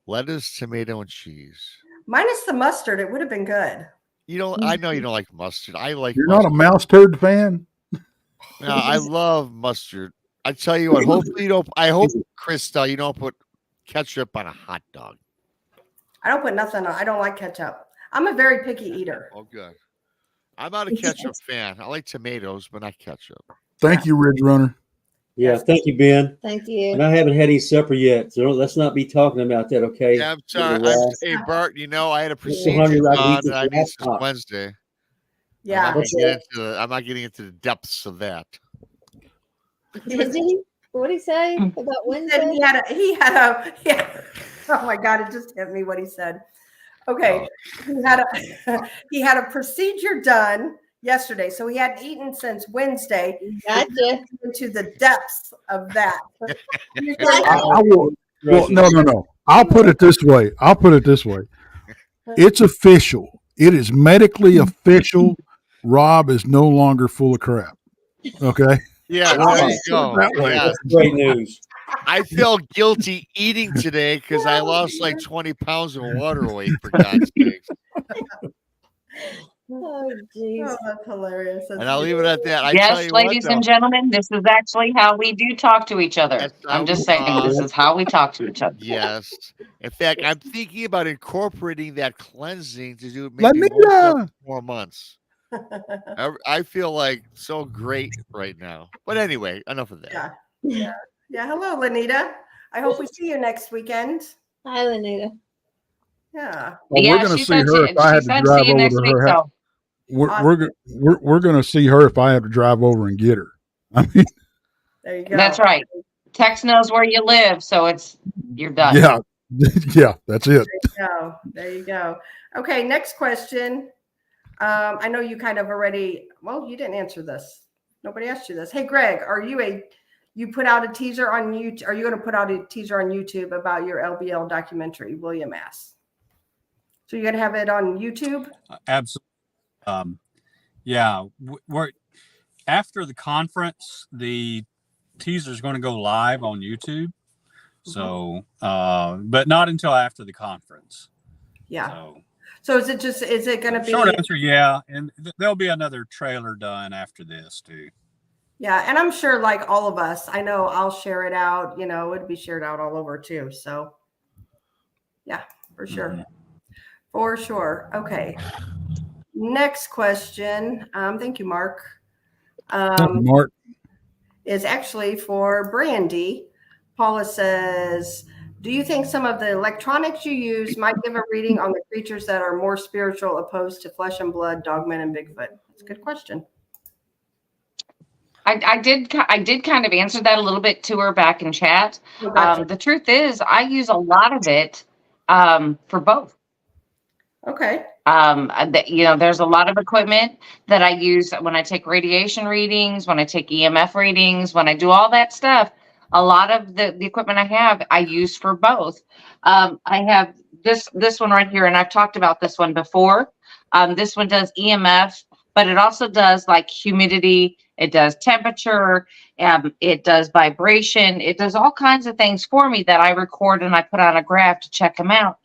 lettuce, tomato, and cheese.
Minus the mustard, it would have been good.
I know you don't like mustard. I like
You're
mustard.
not a mouse turd fan?
No, I love mustard. I tell you what, hopefully I hope, Krista, you don't put ketchup on a hot dog.
I don't put nothing on. I don't like ketchup. I'm a very picky eater.
Oh, good. I'm not a ketchup fan. I like tomatoes, but not ketchup.
Thank you, Ridge Runner.
Yeah, thank you, Ben.
Thank you.
And I haven't had any supper yet, so let's not be talking about that, okay?
Yeah, I'm sorry. Hey, Bart, I had a procedure on and I need since Wednesday.
Yeah.
I'm not getting into the depths of that.
What did he say about Wednesday?
He had a oh my God, it just hit me what he said. Okay. He had a procedure done yesterday, so he hadn't eaten since Wednesday.
Gotcha.
Into the depths of that.
I will. Well, no. I'll put it this way. It's official. It is medically official. Rob is no longer full of crap. Okay.
Yeah, there you go.
Yeah. Great news.
I felt guilty eating today because I lost like 20 pounds of water weight, for God's sake.
Oh, jeez.
Oh, that's hilarious.
And I'll leave it at that.
Yes, ladies and gentlemen, this is actually how we do talk to each other. I'm just saying, this is how we talk to each other.
Yes. In fact, I'm thinking about incorporating that cleansing to do
Let
maybe
me
4 months. I feel like so great right now. But anyway, enough of that.
Yeah. Hello, Lanita. I hope we see you next weekend.
Hi, Lanita.
Yeah.
Well, we're going to see her if I had to drive over to her house. We're going to see her if I have to drive over and get her. I mean,
there you go.
That's right. Tex knows where you live, so you're done.
Yeah. Yeah, that's it.
There you go. Okay, next question. I know you kind of already, well, you didn't answer this. Nobody asked you this. Hey, Greg, you put out a teaser on YouTube? Are you going to put out a teaser on YouTube about your LBL documentary, William asked? So you're going to have it on YouTube?
Absolutely. Yeah, we're after the conference, the teaser is going to go live on YouTube. So, but not until after the conference.
Yeah. So is it going to be?
Short answer, yeah. And there'll be another trailer done after this too.
Yeah. And I'm sure like all of us, I know I'll share it out, it'd be shared out all over too. So yeah, for sure. Mm-hmm. For sure. Okay. Next question. Thank you, Mark.
Mark
is actually for Brandy. Paula says, do you think some of the electronics you use might give a reading on the creatures that are more spiritual opposed to flesh and blood, dogmen, and Bigfoot? That's a good question.
I did kind of answer that a little bit to her back in chat.
Gotcha.
The truth is, I use a lot of it for both.
Okay.
There's a lot of equipment that I use when I take radiation readings, when I take EMF readings, when I do all that stuff. A lot of the equipment I use for both. I have this one right here, and I've talked about this one before. This one does EMF, but it also does like humidity. It does temperature. It does vibration. It does all kinds of things for me that I record and I put on a graph to check them out.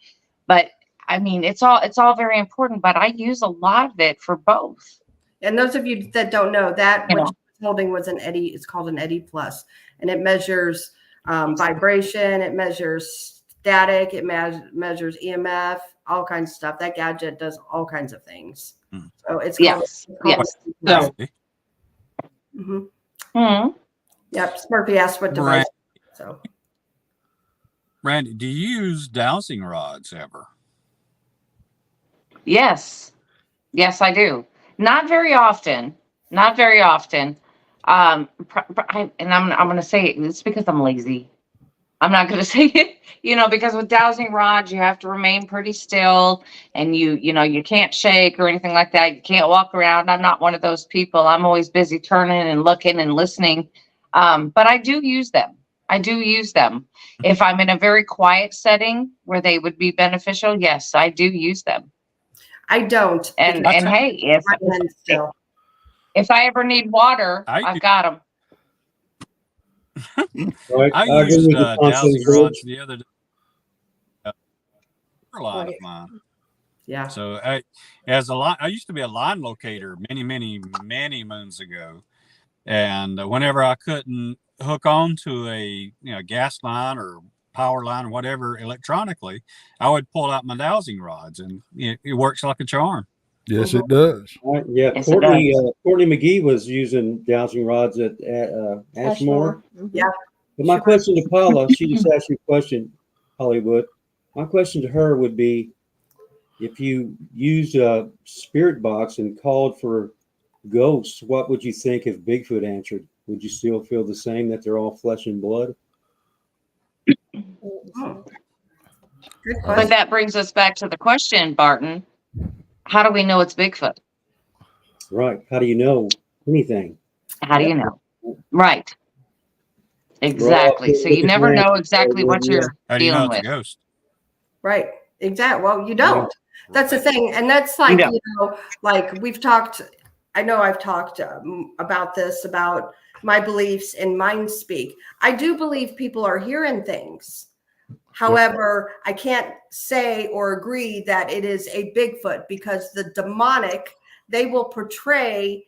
But I mean, it's all very important, but I use a lot of it for both.
And those of you that don't know, that what you're holding was an Eddy. It's called an Eddy Plus, and it measures vibration. It measures static. It measures EMF, all kinds of stuff. That gadget does all kinds of things. So it's called,
Mm-hmm.
Yep. Smurfy asked what device. So,
Randy, do you use dowsing rods ever?
Yes, I do. Not very often. And I'm going to say it's because I'm lazy. I'm not going to say it, because with dowsing rods, you have to remain pretty still, and you can't shake or anything like that. You can't walk around. I'm not one of those people. I'm always busy turning and looking and listening. But I do use them. If I'm in a very quiet setting where they would be beneficial, yes, I do use them.
I don't.
And hey, if I ever need water, I've got them.
I used dowsing rods the other day. A lot of mine.
Yeah.
So I used to be a line locator many moons ago, and whenever I couldn't hook on to a gas line or power line or whatever electronically, I would pull out my dowsing rods, and it works like a charm.
Yes, it does.
Yeah,
yes,
Courtney McGee was using dowsing rods at Ashmore.
Yeah.
But my question to Paula, she just asked you a question, Hollywood. My question to her would be, if you used a spirit box and called for ghosts, what would you think if Bigfoot answered? Would you still feel the same, that they're all flesh and blood?
But that brings us back to the question, Barton. How do we know it's Bigfoot?
Right. How do you know anything?
How do you know? Right. Exactly. So you never know exactly what you're dealing with.
It's a ghost?
Right. Exactly. Well, you don't. That's the thing. And that's like, like we've talked, I know I've talked about this, about my beliefs in mind speak. I do believe people are hearing things. However, I can't say or agree that it is a Bigfoot, because the demonic, they will portray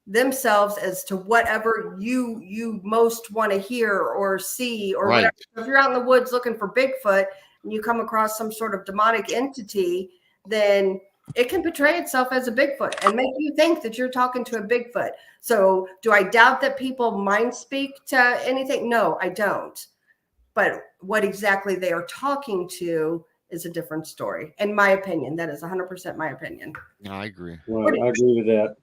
themselves as to whatever you most want to hear or see or whatever. If you're out in the woods looking for Bigfoot and you come across some sort of demonic entity, then it can portray itself as a Bigfoot and make you think that you're talking to a Bigfoot. So do I doubt that people mind speak to anything? No, I don't. But what exactly they are talking to is a different story. In my opinion, that is 100% my opinion.
Yeah, I agree.
Well, I agree with that.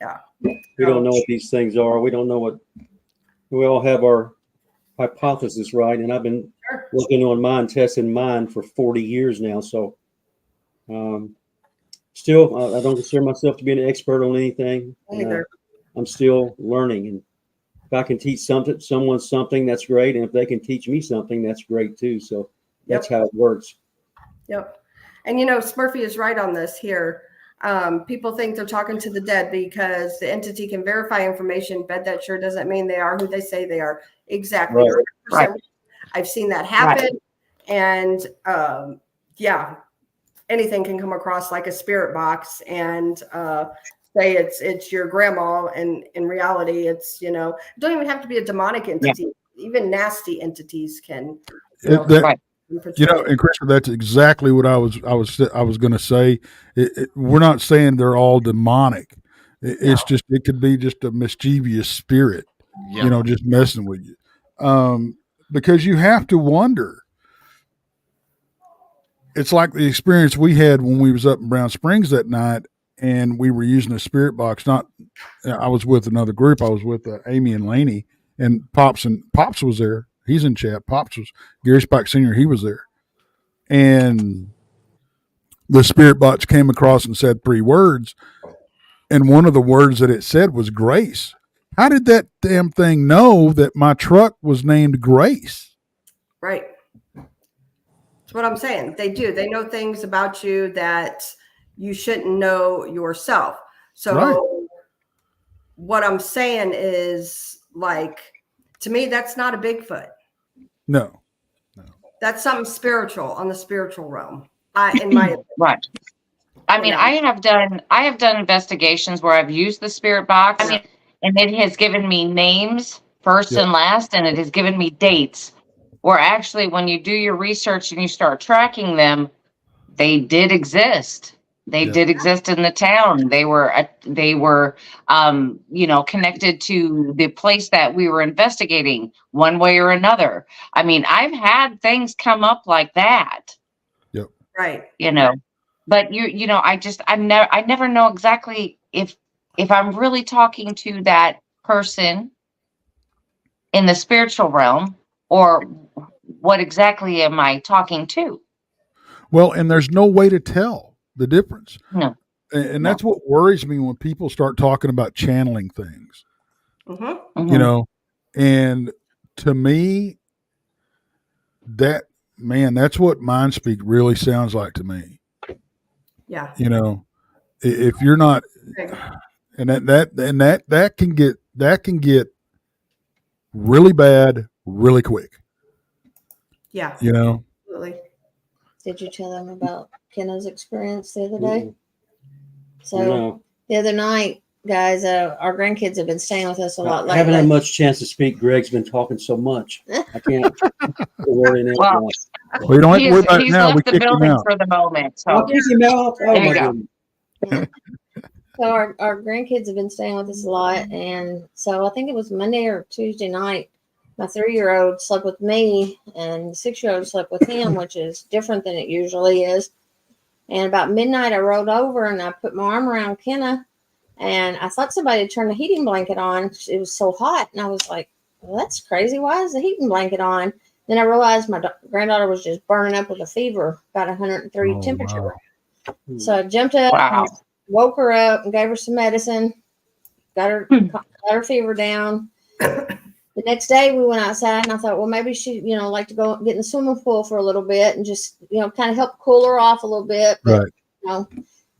Yeah.
We don't know what these things are. We don't know what, we all have our hypothesis right, and I've been
Sure.
working on mine, testing mine for 40 years now. So, still, I don't consider myself to be an expert on anything.
Either.
I'm still learning, and if I can teach someone something, that's great, and if they can teach me something, that's great too. So that's how it works.
Yep. And Smurfy is right on this here. People think they're talking to the dead because the entity can verify information, but that sure doesn't mean they are who they say they are. Exactly.
Right.
I've seen that happen. Right. And anything can come across like a spirit box and say it's your grandma, and in reality it's it don't even have to be a demonic entity. Even nasty entities can
and Chris, that's exactly what I was going to say. We're not saying they're all demonic. It's just, it could be just a mischievous spirit, just messing with you. Because you have to wonder. It's like the experience we had when we was up in Brown Springs that night, and we were using a spirit box. I was with another group. I was with Amy and Laney, and Pops was there. He's in chat. Pops was Gary Spike Sr. He was there. And the spirit box came across and said 3 words. And one of the words that it said was grace. How did that damn thing know that my truck was named Grace?
Right. That's what I'm saying. They do. They know things about you that you shouldn't know yourself. So what I'm saying is, like, to me, that's not a Bigfoot.
No.
That's something spiritual on the spiritual realm. In my opinion.
Right. I mean, I have done investigations where I've used the spirit box, and it has given me names first and last, and it has given me dates where actually when you do your research and you start tracking them, they did exist. They did exist in the town. They were connected to the place that we were investigating one way or another. I mean, I've had things come up like that.
Yep.
Right.
But I never know exactly if I'm really talking to that person in the spiritual realm, or what exactly am I talking to?
Well, and there's no way to tell the difference.
No.
And that's what worries me when people start talking about channeling things.
Mm-hmm.
And to me, that's what mind speak really sounds like to me.
Yeah.
If you're not, and that can get really bad really quick.
Yeah. Absolutely.
Did you tell them about Kenna's experience the other day? So the other night, guys, our grandkids have been staying with us a lot lately.
I haven't had much chance to speak. Greg's been talking so much. I can't.
Well,
you don't have to worry about it now. We
left the
kicked him
building
out.
for the moment. So
I'll kick him out. Oh,
there you
my
go.
goodness.
So our grandkids have been staying with us a lot, and so I think it was Monday or Tuesday night. My 3-year-old slept with me, and the 6-year-old slept with him, which is different than it usually is. And about midnight, I rolled over and I put my arm around Kenna, and I thought somebody had turned the heating blanket on. It was so hot, and I was like, well, that's crazy. Why is the heating blanket on? Then I realized my granddaughter was just burning up with a fever, about 103 temperature.
Wow.
So I jumped up, and woke her up, and gave her some medicine, got her fever down. The next day we went outside, and I thought, well, maybe she, like to go get in the swimming pool for a little bit and just, kind of help cool her off a little bit. But,
Right.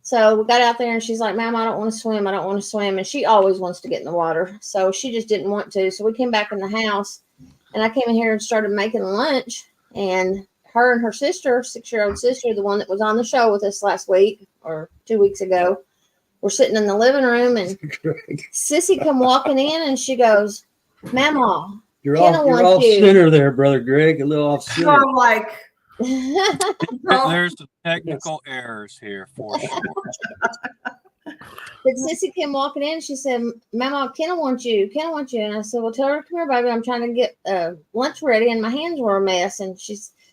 So we got out there, and she's like, Mom, I don't want to swim. I don't want to swim. And she always wants to get in the water. So she just didn't want to. So we came back in the house, and I came in here and started making lunch. And her and her sister, 6-year-old sister, the one that was on the show with us last week or 2 weeks ago, were sitting in the living room, and Sissy come walking in, and she goes, Mama,
you're off center there, brother Greg. A little off center.
So I'm like,
There's some technical errors here for sure.
But Sissy came walking in. She said, Mama, Kenna wants you. Kenna wants you. And I said, well, tell her, come here, baby. I'm trying to get lunch ready, and my hands were a mess. And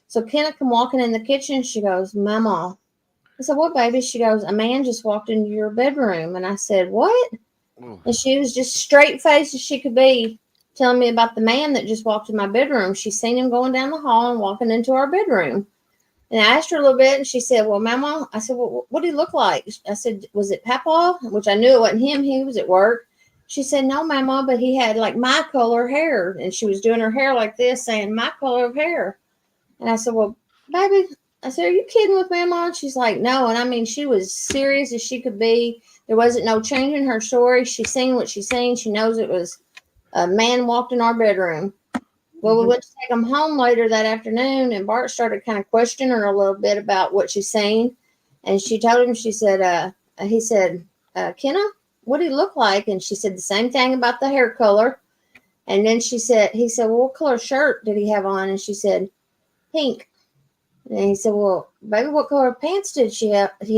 so Kenna come walking in the kitchen. She goes, Mama. I said, what, baby? She goes, a man just walked into your bedroom. And I said, what? And she was just straight faced as she could be. telling me about the man that just walked in my bedroom. She seen him going down the hall and walking into our bedroom. And I asked her a little bit, and she said, well, Mama, I said, well, what did he look like? I said, was it Papa? Which I knew it wasn't him. He was at work. She said, no, Mama, but he had like my color hair. And she was doing her hair like this, saying my color of hair. And I said, well, baby, I said, are you kidding with Mama? And she's like, no. And I mean, she was serious as she could be. There wasn't no change in her story. She seen what she seen. She knows it was a man walked in our bedroom. Well, we went to take them home later that afternoon, and Bart started kind of questioning her a little bit about what she's seen. And she told him, she said, he said, Kenna, what did he look like? And she said the same thing about the hair color. And then he said, well, what color shirt did he have on? And she said, pink. And he said, well, baby, what color pants did he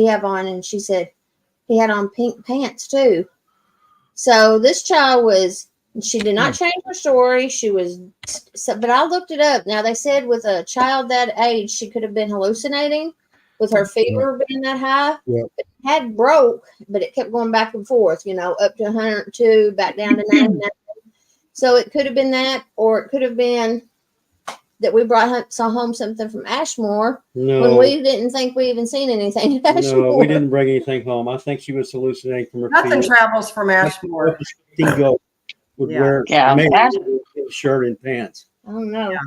have on? And she said, he had on pink pants too. So this child she did not change her story. But I looked it up. Now they said with a child that age, she could have been hallucinating with her fever being that high. Yeah. It had broke, but it kept going back and forth, up to 102, back down to 99. So it could have been that, or it could have been that we saw home something from Ashmore when we didn't think we even seen anything at Ashmore.
No, we didn't bring anything home. I think she was hallucinating from her
Nothing
fever.
travels from Ashmore.
Would wear shirt and pants.
I don't know.
Yeah.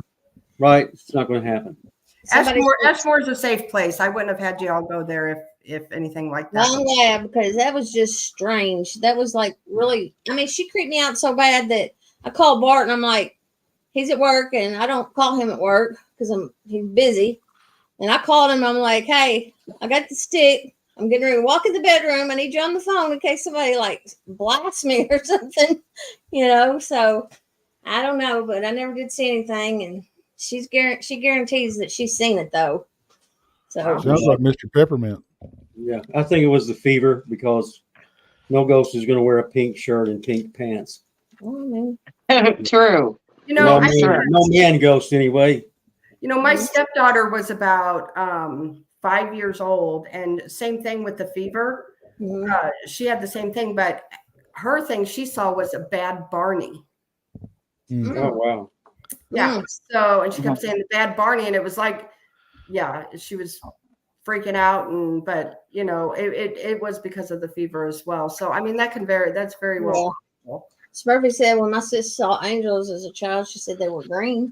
Right? It's not going to happen.
Ashmore's a safe place. I wouldn't have had you all go there if anything like that.
I'm glad, because that was just strange. That was like really, I mean, she creeped me out so bad that I called Bart and I'm like, he's at work, and I don't call him at work because he's busy. And I called him. I'm like, hey, I got the stick. I'm getting ready to walk in the bedroom. I need you on the phone in case somebody like blasts me or something, So I don't know, but I never did see anything, and she guarantees that she's seen it though. So
sounds like Mr. Peppermint.
Yeah, I think it was the fever, because no ghost is going to wear a pink shirt and pink pants.
Well,
True.
No man ghost anyway.
My stepdaughter was about 5 years old, and same thing with the fever. She had the same thing, but her thing she saw was a bad Barney.
Oh wow.
Yeah. So, and she kept saying the bad Barney, and it was like, yeah, she was freaking out, but it was because of the fever as well. So I mean, that can vary. That's very well.
Smurfy said when my sister saw angels as a child, she said they were green.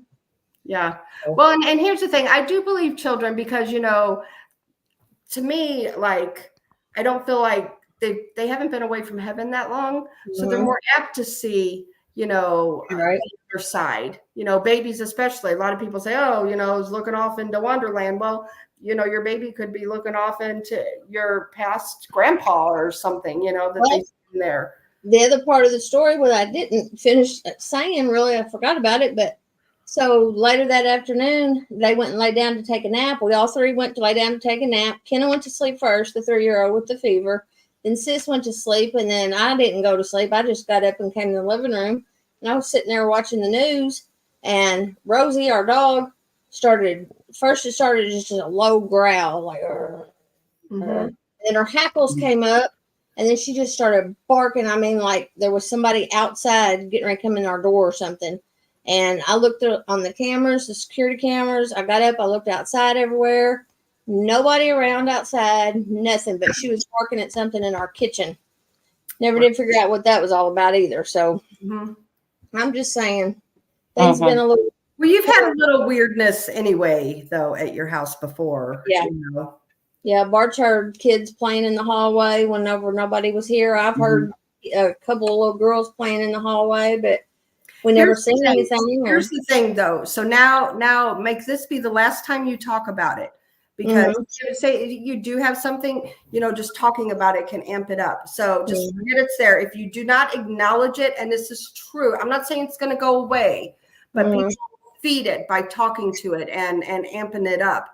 Yeah. Well, and here's the thing. I do believe children, because, to me, like, I don't feel like they haven't been away from heaven that long. So they're more apt to see,
right.
their side, babies, especially. A lot of people say, oh, is looking off into Wonderland. Well, your baby could be looking off into your past grandpa or something, that they've seen there.
The other part of the story, what I didn't finish saying, really, I forgot about it, but so later that afternoon, they went and lay down to take a nap. We all three went to lay down to take a nap. Kenna went to sleep first, the 3-year-old with the fever. Then Sis went to sleep, and then I didn't go to sleep. I just got up and came to the living room, and I was sitting there watching the news, and Rosie, our dog, started just a low growl, like, and then her hackles came up. And then she just started barking. I mean, like there was somebody outside getting ready to come in our door or something. And I looked on the cameras, the security cameras. I got up. I looked outside everywhere. Nobody around outside, nothing. But she was barking at something in our kitchen. Never did figure out what that was all about either. So I'm just saying things been a little.
Well, you've had a little weirdness anyway, though, at your house before.
Yeah. Yeah, Bart's heard kids playing in the hallway whenever nobody was here. I've heard a couple of little girls playing in the hallway, but we never seen anything.
Here's the thing, though. So now make this be the last time you talk about it, because say you do have something, just talking about it can amp it up. So just forget it's there. If you do not acknowledge it, and this is true, I'm not saying it's going to go away, but people feed it by talking to it and amping it up.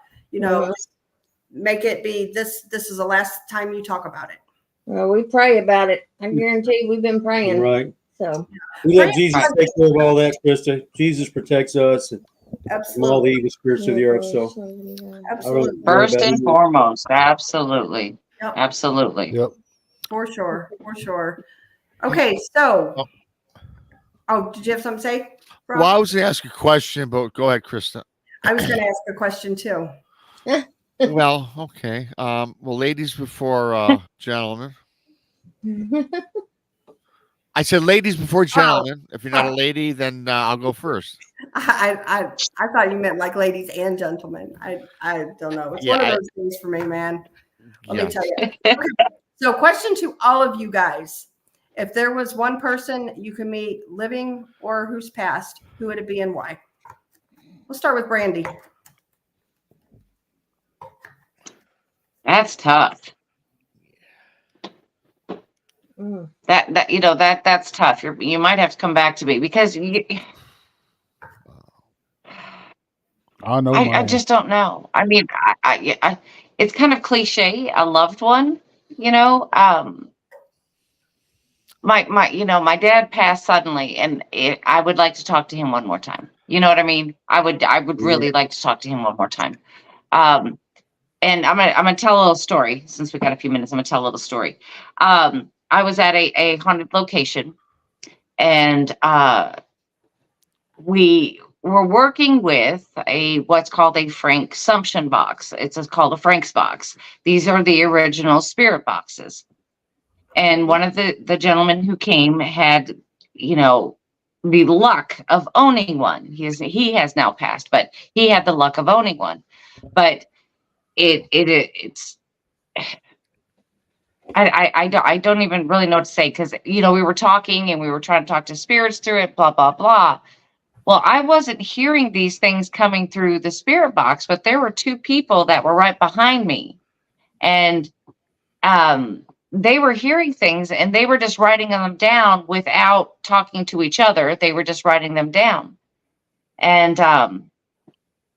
Make it be this is the last time you talk about it.
Well, we pray about it. I guarantee we've been praying.
Right.
So
we let Jesus take care of all that, Krista. Jesus protects us from all the evil spirits of the earth. So
absolutely.
First and foremost, absolutely. Yep. Absolutely.
Yep.
For sure. Okay, so Oh, did you have something to say, Rob?
Well, I was going to ask a question, but go ahead, Krista.
I was going to ask a question too.
Well, okay. Well, ladies before gentlemen. I said ladies before gentlemen. If you're not a lady, then I'll go first.
I thought you meant like ladies and gentlemen. I don't know. It's one of those things for me, man. Let me tell you. Okay. So, question to all of you guys: if there was one person you could meet, living or who's passed, who would it be and why? We'll start with Brandy.
That's tough. That's tough. You might have to come back to me because
I know.
I just don't know. I mean, I it's kind of cliche. A loved one, my dad passed suddenly, and I would like to talk to him one more time. You know what I mean? I would really like to talk to him one more time. And I'm gonna tell a little story since we got a few minutes. I'm gonna tell a little story. I was at a haunted location, and we were working with what's called a Frank Sumption box. It's called a Frank's box. These are the original spirit boxes. And one of the gentlemen who came had, the luck of owning one. He has now passed, but he had the luck of owning one. But it's I don't even really know what to say, because we were talking and we were trying to talk to spirits through it, blah blah blah. Well, I wasn't hearing these things coming through the spirit box, but there were two people that were right behind me, and they were hearing things, and they were just writing them down without talking to each other. They were just writing them down, and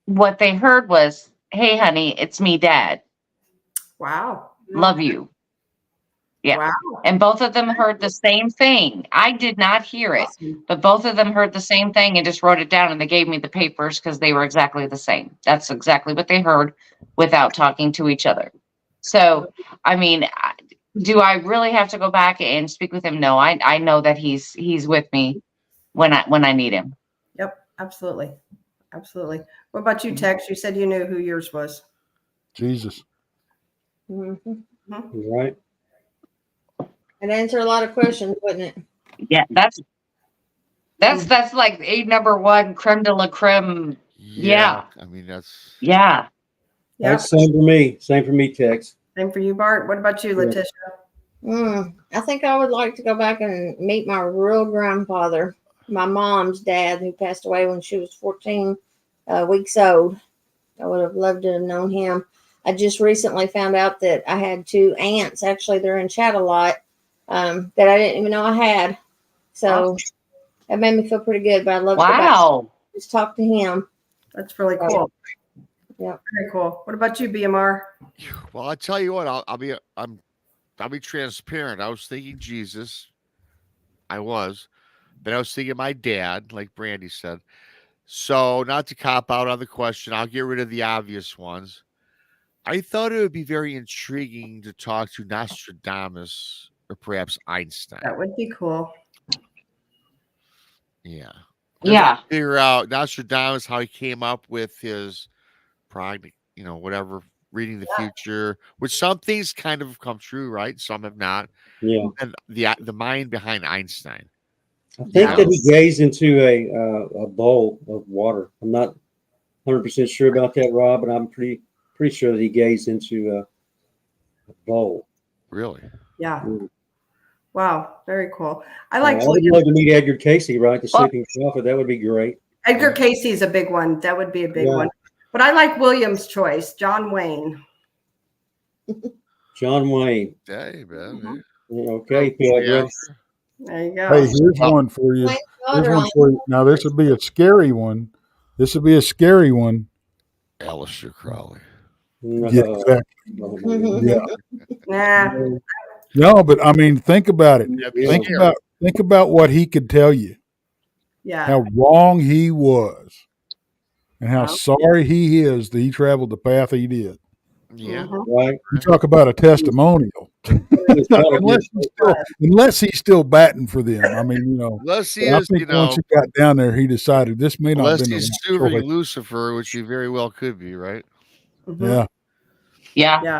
what they heard was, "Hey, honey, it's me, Dad.
Wow.
Love you." Yeah.
Wow.
And both of them heard the same thing. I did not hear it, but both of them heard the same thing and just wrote it down, and they gave me the papers because they were exactly the same. That's exactly what they heard without talking to each other. So, I mean, do I really have to go back and speak with him? No, I know that he's with me when I need him.
Yep, absolutely. Absolutely. What about you, Tex? You said you knew who yours was.
Jesus.
Mm-hmm.
Right.
It'd answer a lot of questions, wouldn't it?
Yeah, that's like a number one creme de la creme. Yeah.
I mean, that's.
Yeah.
Yeah.
That's same for me. Same for me, Tex.
Same for you, Bart. What about you, Letitia?
I think I would like to go back and meet my real grandfather, my mom's dad, who passed away when she was 14 weeks old. I would have loved to have known him. I just recently found out that I had two aunts. Actually, they're in chat a lot, that I didn't even know I had. So that made me feel pretty good. But I'd love to go back, just talk to him.
That's really cool.
Yeah,
very cool. What about you, BMR?
Well, I'll tell you what. I'll be transparent. I was thinking Jesus. I was, but I was thinking my dad, like Brandy said. So, not to cop out on the question, I'll get rid of the obvious ones. I thought it would be very intriguing to talk to Nostradamus or perhaps Einstein.
That would be cool.
Yeah.
Yeah.
Figure out Nostradamus, how he came up with his whatever, reading the future, which some things kind of have come true, right? Some have not.
Yeah.
And the mind behind Einstein.
I think that he gazed into a bowl of water. I'm not 100% sure about that, Rob, but I'm pretty sure that he gazed into a bowl.
Really?
Yeah. Wow. Very cool. I would
love to meet Edgar Casey, right? The sleeping prophet. That would be great.
Edgar Casey is a big one. That would be a big one. But I like William's choice, John Wayne.
John Wayne.
Hey, man.
Okay, Pilgrim.
There you go.
Hey, here's one for you. Now, this would be a scary one.
Aleister Crowley.
Yeah, exactly.
Nah.
No, but I mean, think about it. Think about what he could tell you.
Yeah.
How wrong he was, and how sorry he is that he traveled the path he did.
Yeah.
Right.
You talk about a testimonial. unless he's still batting for them. I mean,
Unless he
I
is,
think once he got down there, he decided this may not
unless
been
he's
the right
serving
choice.
Lucifer, which he very well could be, right?
Yeah.
Yeah.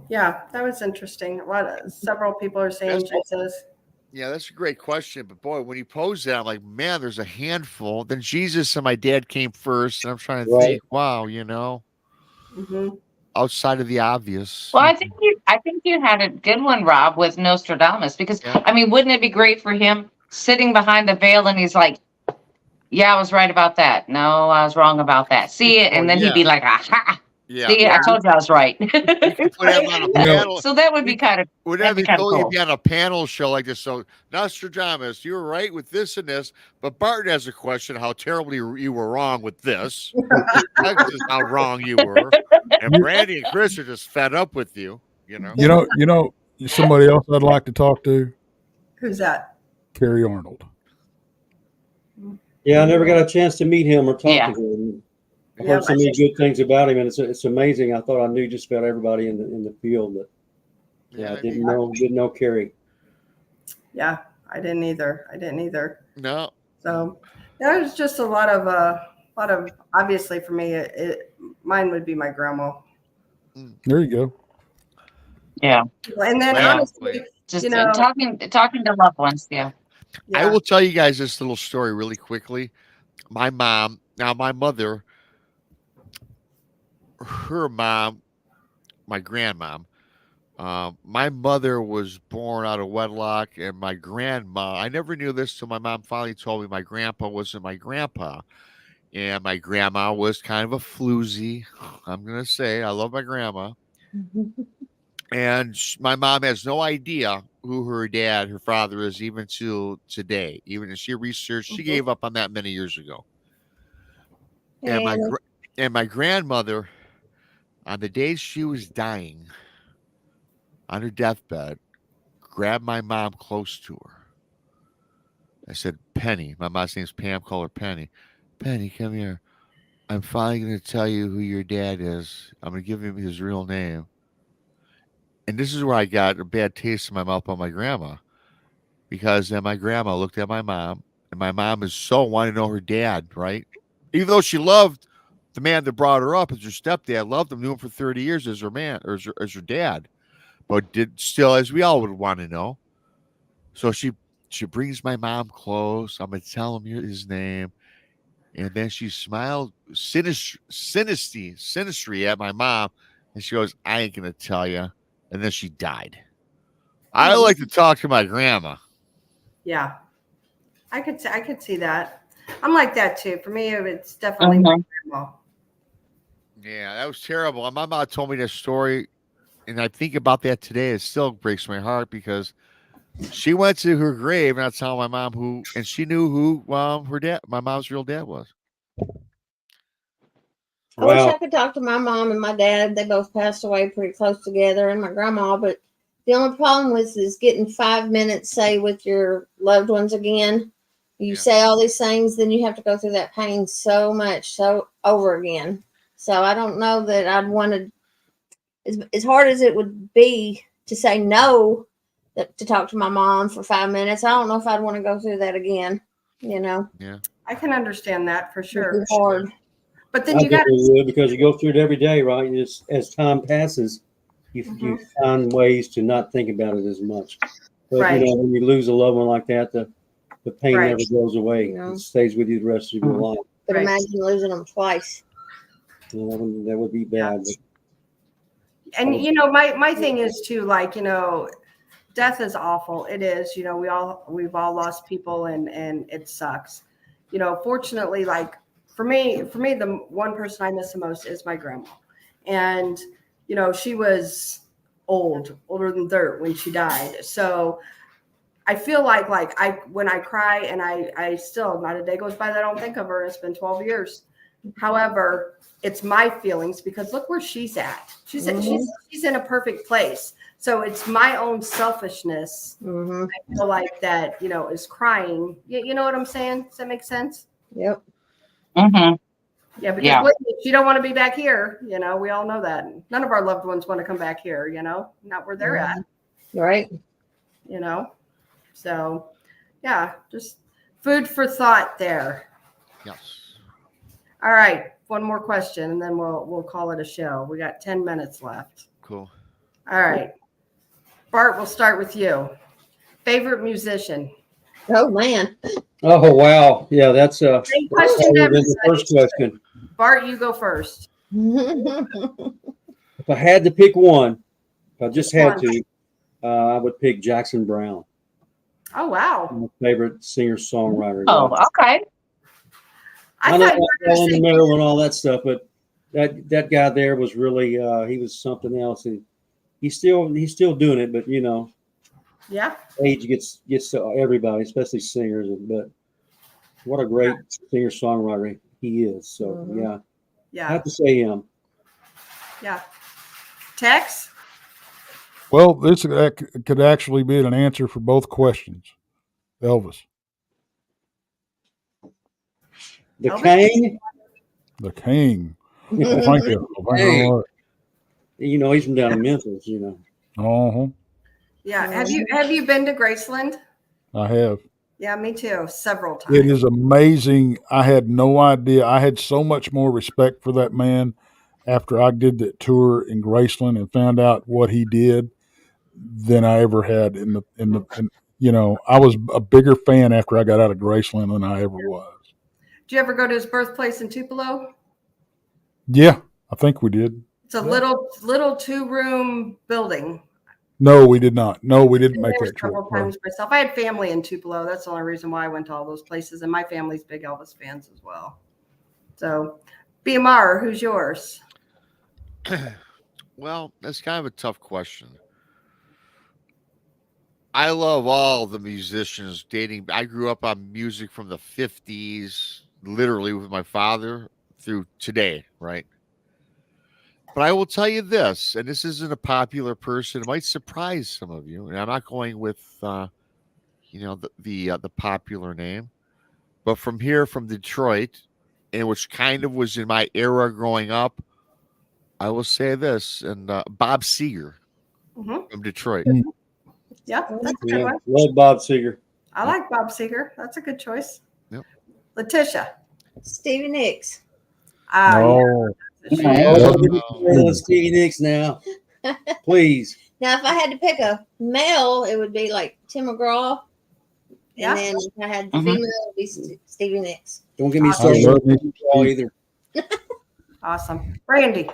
Yeah, that was interesting. Several people are saying Jesus.
Yeah, that's a great question. But boy, when you pose that, I'm like, man, there's a handful. Then Jesus and my dad came first, and I'm trying to think, wow, outside of the obvious.
Well, I think you had a good one, Rob, with Nostradamus, because I mean, wouldn't it be great for him sitting behind the veil and he's like, yeah, I was right about that. No, I was wrong about that. See it, and then he'd be like, aha.
Yeah.
See, I told you I was right.
Put him on a panel.
So that would be kind of
He'd be on a panel show like this. So Nostradamus, you were right with this and this, but Barton has a question: how terribly you were wrong with this. That's just how wrong you were. And Brandy and Chris are just fed up with you.
Somebody else I'd like to talk to.
Who's that?
Kerry Arnold.
Yeah, I never got a chance to meet him or talk to him. I heard so many good things about him, and it's amazing. I thought I knew just about everybody in the field, but I didn't know Kerry.
Yeah, I didn't either.
No.
So there's just a lot of obviously for me, mine would be my grandma.
There you go.
Yeah.
And then honestly,
just talking to loved ones. Yeah.
I will tell you guys this little story really quickly. My mother, her mom, my grandmom, my mother was born out of wedlock, and my grandma, I never knew this till my mom finally told me my grandpa wasn't my grandpa. And my grandma was kind of a floozy. I'm going to say, I love my grandma. And my mom has no idea who her father is, even to today. Even as she researched, she gave up on that many years ago. And my grandmother, on the day she was dying, on her deathbed, grabbed my mom close to her. I said, Penny. My mom's name's Pam. Call her Penny. Penny, come here. I'm finally going to tell you who your dad is. I'm going to give him his real name. And this is where I got a bad taste in my mouth on my grandma. Because then my grandma looked at my mom, and my mom is so wanting to know her dad, right? Even though she loved the man that brought her up as her stepdad, loved him, knew him for 30 years as her man, or as her dad. But did still, as we all would want to know. So she brings my mom close. I'm going to tell him his name. And then she smiled sinistry at my mom. And she goes, I ain't going to tell you. And then she died. I like to talk to my grandma.
Yeah. I could see that. I'm like that too. For me, it's definitely my grandma.
Yeah, that was terrible. My mom told me that story, and I think about that today. It still breaks my heart because she went to her grave and I told my mom who, and she knew who her dad, my mom's real dad was.
I wish I could talk to my mom and my dad. They both passed away pretty close together, and my grandma. But the only problem is getting 5 minutes, say, with your loved ones again. You say all these things, then you have to go through that pain so much, so over again. So I don't know that I'd want to, as hard as it would be to say no, to talk to my mom for 5 minutes. I don't know if I'd want to go through that again,
Yeah.
I can understand that for sure.
It'd be hard.
But then you got
to, because you go through it every day, right? Just as time passes, you find ways to not think about it as much. But when you lose a loved one like that, the pain never goes away. It stays with you the rest of your life.
But imagine losing them twice.
That would be bad.
And my thing is too, like, death is awful. It is. We've all lost people, and it sucks. Fortunately, like for me, the one person I miss the most is my grandma. And, she was older than dirt when she died. So I feel like when I cry, and I still, not a day goes by that I don't think of her. It's been 12 years. However, it's my feelings, because look where she's at. She's in a perfect place. So it's my own selfishness. I feel like that, is crying. You know what I'm saying? Does that make sense?
Yep.
Yeah, because
Yeah.
believe me, she don't want to be back here. You know, we all know that. None of our loved ones want to come back here. You know, not where they're at.
Right.
You know, so yeah, just food for thought there.
Yes.
All right, one more question, and then we'll call it a show. We got 10 minutes left.
Cool.
All right, Bart, we'll start with you. Favorite musician?
Oh man.
Oh wow, yeah, that's
Same question to
the first
everybody.
question.
Bart, you go first.
If I had to pick one, if I just had to, I would pick Jackson Brown,
Oh wow!
my favorite singer-songwriter.
Oh, okay.
I know
thought you were
all
going
in
to
the
say
middle and all that stuff, but that guy there was really he was something else, and he's still doing it. But you know,
yeah.
age gets to everybody, especially singers. But what a great singer-songwriter he is. So yeah, I
Yeah,
have to say him.
yeah. Tex?
Well, this could actually be an answer for both questions. Elvis,
The
Elvis?
King,
the king.
you
Thank you. Thank you very much.
know, he's from down in Memphis. You know,
Uh-huh.
Yeah. Have you been to Graceland?
I have.
Yeah, me too. Several times.
It is amazing. I had no idea. I had so much more respect for that man after I did that tour in Graceland and found out what he did than I ever had in you know, I was a bigger fan after I got out of Graceland than I ever was.
Did you ever go to his birthplace in Tupelo?
Yeah, I think we did.
It's a little 2-room building.
No, we did not. No, we didn't
Been
make
there
that trip.
several times myself. I had family in Tupelo. That's the only reason why I went to all those places, and my family's big Elvis fans as well. So, BMR, who's yours?
Well, that's kind of a tough question. I love all the musicians dating. I grew up on music from the 50s, literally with my father through today, right? But I will tell you this, and this isn't a popular person. It might surprise some of you. And I'm not going with, the popular name, but from Detroit, and which kind of was in my era growing up. I will say this, and Bob Seger from Detroit.
Mm.
Yeah, that's a good one.
love Bob Seger.
I like Bob Seger. That's a good choice.
Yep.
Letitia.
Stevie Nicks.
No.
Stevie Nicks now, please.
Now, if I had to pick a male, it would be like Tim McGraw.
Yeah.
And then if I had the female, it would be Stevie Nicks.
Don't get me
I
started
love
with
me.
either.
Awesome. Brandy.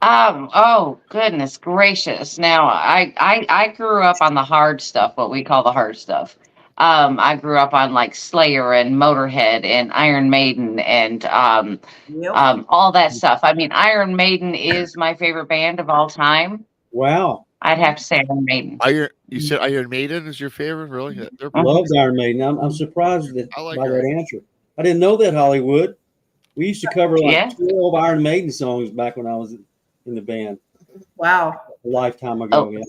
Oh goodness gracious. Now I grew up on the hard stuff, what we call the hard stuff. I grew up on like Slayer and Motorhead and Iron Maiden and
Yep.
all that stuff. I mean, Iron Maiden is my favorite band of all time.
Wow,
I'd have to say Iron Maiden.
You said Iron Maiden is your favorite, really? They're
loves Iron Maiden. I'm surprised
I like
by
her.
that answer. I didn't know that, Hollywood. We used to cover like
Yeah.
12 Iron Maiden songs back when I was in the band
Wow.
a lifetime ago.
Oh.
Yeah.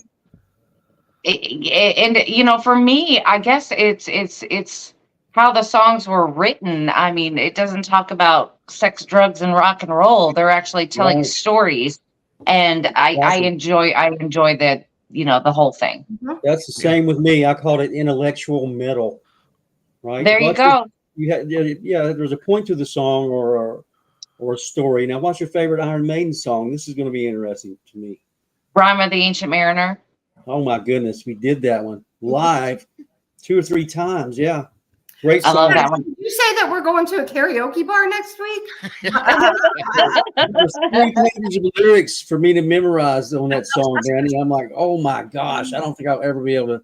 And you know, for me, I guess it's how the songs were written. I mean, it doesn't talk about sex, drugs, and rock and roll. They're actually telling
Right.
stories, and I
Awesome.
enjoy that, you know, the whole thing.
That's the same with me. I called it intellectual metal. Right.
There you
But
go.
You had, yeah, there's a point to the song or a story. Now, what's your favorite Iron Maiden song? This is going to be interesting to me.
Rhyme of the Ancient Mariner.
Oh my goodness, we did that one live 2 or 3 times. Yeah, great
I
song.
love that one.
Did you say that we're going to a karaoke bar next week?
There's 3 pages of lyrics for me to memorize on that song, Brandy. I'm like, oh my gosh, I don't think I'll ever be able to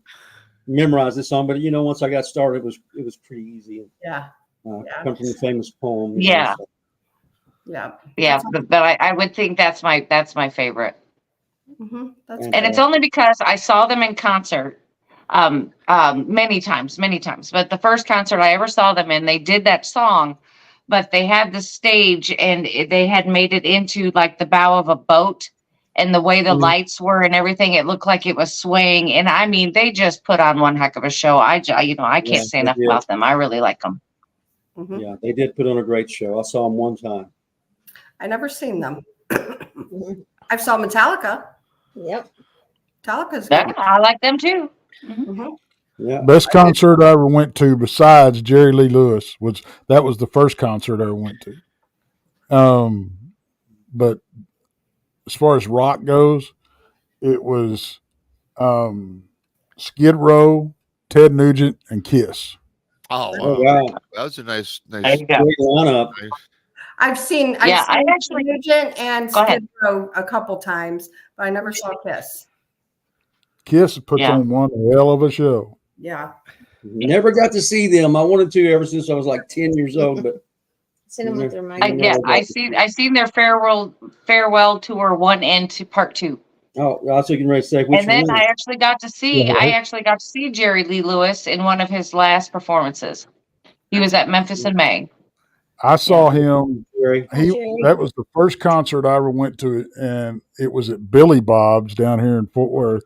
memorize this song. But you know, once I got started, it was pretty easy.
Yeah.
Come from the famous poem.
Yeah.
So.
Yeah.
Yeah, but I would think that's my favorite.
Mm-hmm. That's
And-
And it's only because I saw them in concert many times. But the first concert I ever saw them in, they did that song, but they had the stage and they had made it into like the bow of a boat, and the way the lights were and everything, it looked like it was swaying. And I mean, they just put on one heck of a show. I can't say enough
they did.
about them. I really like them.
Mhm.
Yeah, they did put on a great show. I saw them one time.
I never seen them. I saw Metallica.
Yep.
Metallica's
Yeah,
good.
I like them too. Mhm.
Mhm.
Yeah.
Best concert I ever went to besides Jerry Lee Lewis was the first concert I ever went to. But as far as rock goes, it was Skid Row, Ted Nugent, and Kiss.
Oh
Oh,
wow,
wow.
that was a nice.
There
Nice.
you go.
Great lineup.
nice-
I've seen
Yeah, I actually-
Nugent and
Go ahead.
Skid Row a couple times, but I never saw Kiss.
Kiss puts
Yeah.
on one hell of a show.
Yeah.
Never got to see them. I wanted to ever since I was like 10 years old, but
Send them with their
I,
mic.
yeah, I seen their farewell tour 1 and part 2.
oh, I was getting ready to say which
And then
one.
I actually got to see Jerry Lee Lewis in one of his last performances. He was at Memphis in May.
I saw him.
Jerry.
That was the first concert I ever went to, and it was at Billy Bob's down here in Fort Worth.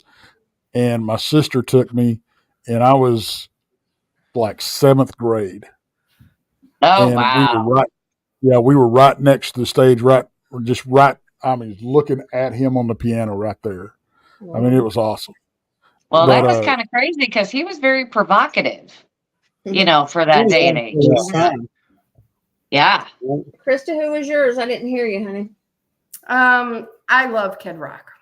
And my sister took me, and I was like 7th grade.
Oh
And
wow.
we were right next to the stage, looking at him on the piano right there. I mean, it was awesome.
Well,
But,
that was kind of crazy because he was very provocative, for
He
that
was
day and
on
age.
for his time.
Yeah.
Krista, who was yours? I didn't hear you, honey.
I love Kid Rock.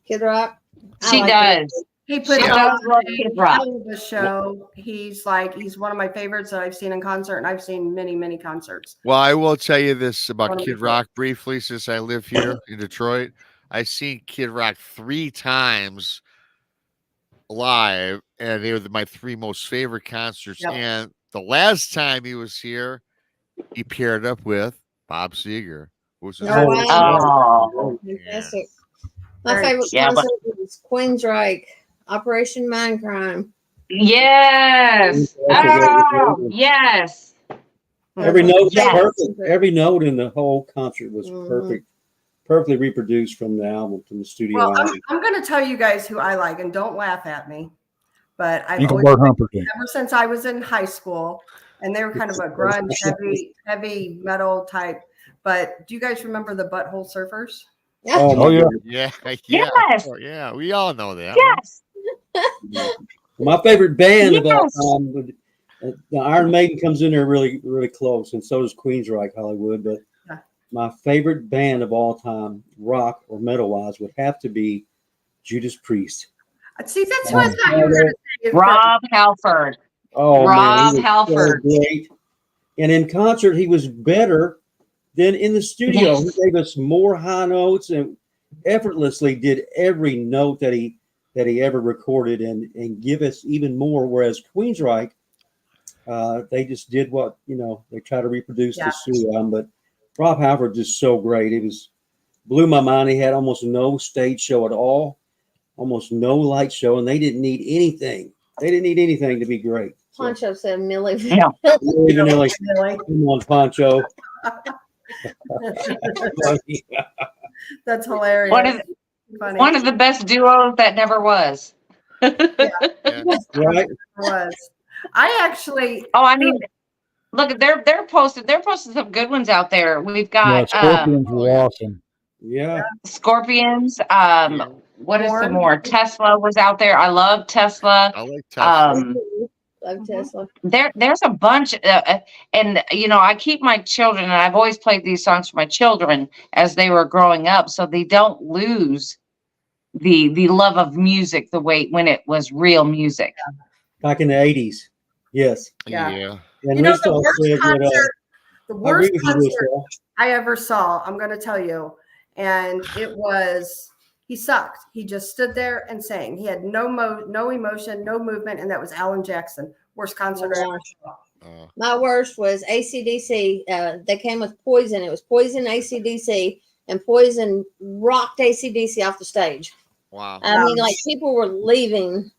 Kid Rock. I
She
like
does.
He puts
She
on
does love Kid Rock.
the show. He's one of my favorites that I've seen in concert, and I've seen many, many concerts.
Well, I will tell you this about
One of
Kid
my
Rock briefly, since I live here in Detroit. I've seen Kid Rock 3 times live, and they were my 3 most favorite concerts.
Yep.
And the last time he was here, he paired up with Bob Seger, which is
Oh, wow.
Oh.
Fantastic. My
Very-
favorite
Yeah, but-
concert was Queensryche, Operation Mindcrime.
Yes. Oh, yes.
Every note was
Yes.
perfect. Every note in the whole concert was
Mhm.
perfect. Perfectly reproduced from the album, from the studio
Well,
album.
I'm going to tell you guys who I like, and don't laugh at me, but I've always,
Engelbert Humperdinck.
ever since I was in high school, and they were kind of a grunge, heavy metal type. But do you guys remember the Butthole Surfers?
Oh,
my
yeah.
goodness.
Yeah,
Yes.
yeah, we all know that.
Yes.
My favorite band of all
Yes.
time, the Iron Maiden comes in there really, really close, and so does Queensryche Hollywood. But
Yeah.
my favorite band of all time, rock or metal wise, would have to be Judas Priest.
See, that's what I thought you were going to say.
Rob Halford.
Oh
Rob
man, he was
Halford.
so great. And in concert, he was better than in the studio.
Yes.
He gave us more high notes and effortlessly did every note that he ever recorded and give us even more. Whereas Queensryche, they just did what they try to reproduce
Yeah.
the studio album. But Rob Halford just so great. It was blew my mind. He had almost no stage show at all, almost no light show, and they didn't need anything. They didn't need anything to be great. So,
Poncho said Millie.
Yeah.
Milli Vanilli,
Really?
come on, Poncho.
That's hilarious. Funny.
One of the best duos that never was.
Right?
It was. I actually,
Oh, I mean, look, they're posting some good ones out there. We've
Yeah,
got
Scorpions were awesome.
Yeah.
Scorpions. What is
Korn.
some more? Tesla was out there. I love Tesla.
I like Tesla.
Love Tesla.
There's a bunch, and I keep my children, and I've always played these songs for my children as they were growing up, so they don't lose the love of music the way when it was real music.
Back in the 80s. Yes.
Yeah.
Yeah.
And
You know,
Ristol said that,
the
I agree
worst
with you,
concert
Ristol.
I ever saw, I'm going to tell you, and it was, he sucked. He just stood there and sang. He had no emotion, no movement, and that was Alan Jackson. Worst concert I ever saw.
My worst was AC/DC. They came with Poison. It was Poison, AC/DC, and Poison rocked AC/DC off the stage.
Wow.
I mean, like people were leaving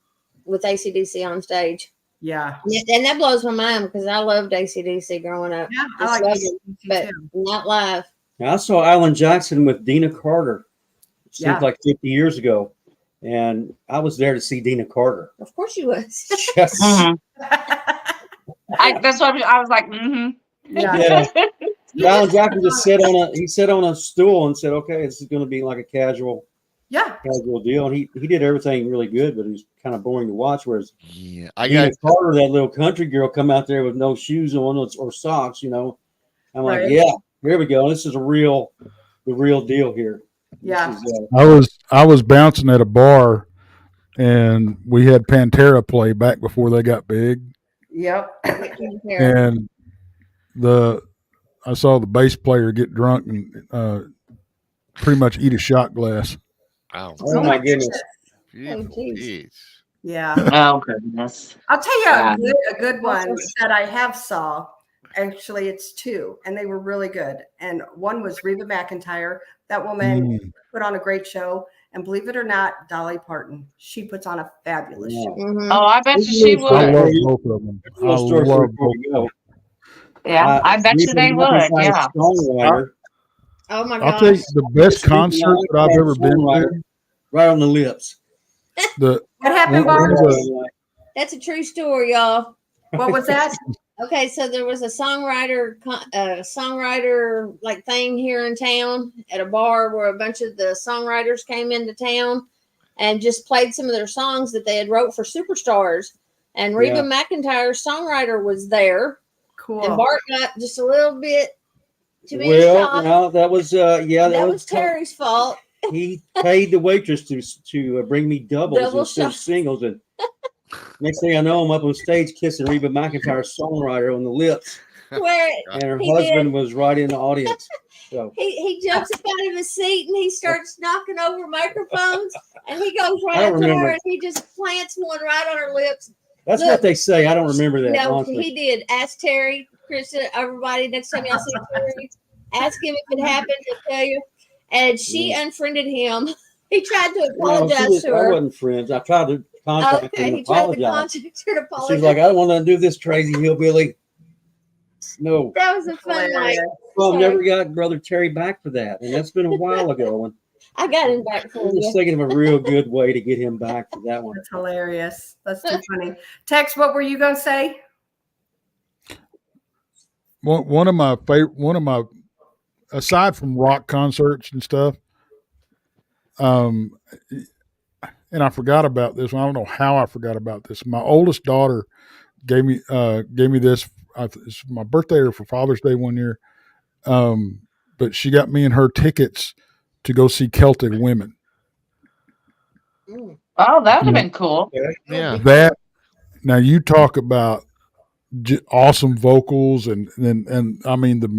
with AC/DC on stage.
Yeah.
And that blows my mind because I loved AC/DC growing up.
Yeah, I
Just
like
loved
AC/DC
it, but
too.
not live.
Now, I saw Alan Jackson with Dina Carter. It seems
Yeah.
like 50 years ago. And I was there to see Dina Carter.
Of course you was.
Yes.
Mhm. That's what I was like. Mm-hmm.
Yeah.
Alan Jackson just sat on a stool and said, "Okay, this is going to be like a casual deal." And he did everything really good, but he's kind of boring to watch. Whereas Nina Carter, that little country girl, come out there with no shoes on or socks. I'm like, yeah, here we go. This is the real deal here.
Yeah.
I was bouncing at a bar, and we had Pantera play back before they got big.
Yep.
And I saw the bass player get drunk and pretty much eat a shot glass.
Wow.
Oh my goodness.
Yeah.
Oh goodness.
I'll tell you a good one that I have saw. Actually, it's two, and they were really good. And one was Reba McEntire. That woman put on a great show. And believe it or not, Dolly Parton. She puts on a fabulous show.
Mm-hmm.
Oh, I bet you she would.
I love both of them. I love both of them.
Yeah, I bet you they would. Yeah.
Oh my
I'll
gosh.
tell you the best concert that I've ever been to.
Right on the lips.
What happened, Barton?
That's a true story, y'all.
What was that?
Okay, so there was a songwriter like thing here in town at a bar where a bunch of the songwriters came into town and just played some of their songs that they had wrote for superstars. And Reba McEntire's songwriter was there.
Cool.
And Bart got just a little bit too many
Well,
shots.
no, that was
that was Terry's fault.
He paid the waitress to bring me doubles
Double
instead of
shots.
singles, and next thing I know, I'm up on stage kissing Reba McEntire's songwriter on the lips,
Where
and her husband was right in the audience. So
he jumps up out of his seat and he starts knocking over microphones, and he goes right
I
up
don't
to her
remember.
and he just plants one right on her lips.
that's
Look,
what they say. I don't remember that.
No,
honestly.
he did. Ask Terry, Krista, everybody. Next time y'all see Terry, ask him if it happened. He'll tell you. And she unfriended him. He tried to apologize to
I
her.
wasn't friends. I tried to contact her
Okay,
and
he tried to
apologize.
contact her to
She's
apologize.
like, I don't want to do this crazy hillbilly. No.
That was a fun night.
Well, I've never got Brother Terry back for that, and that's been a while ago. And
I got him back for
I'm just
you.
thinking of a real good way to get him back for that one.
That's hilarious. That's too funny. Tex, what were you going to say?
One of my aside from rock concerts and stuff, and I forgot about this. I don't know how I forgot about this. My oldest daughter gave me this. It's my birthday or for Father's Day one year, but she got me and her tickets to go see Celtic Women.
Oh, that would have been cool.
Yeah.
That now you talk about awesome vocals and I mean the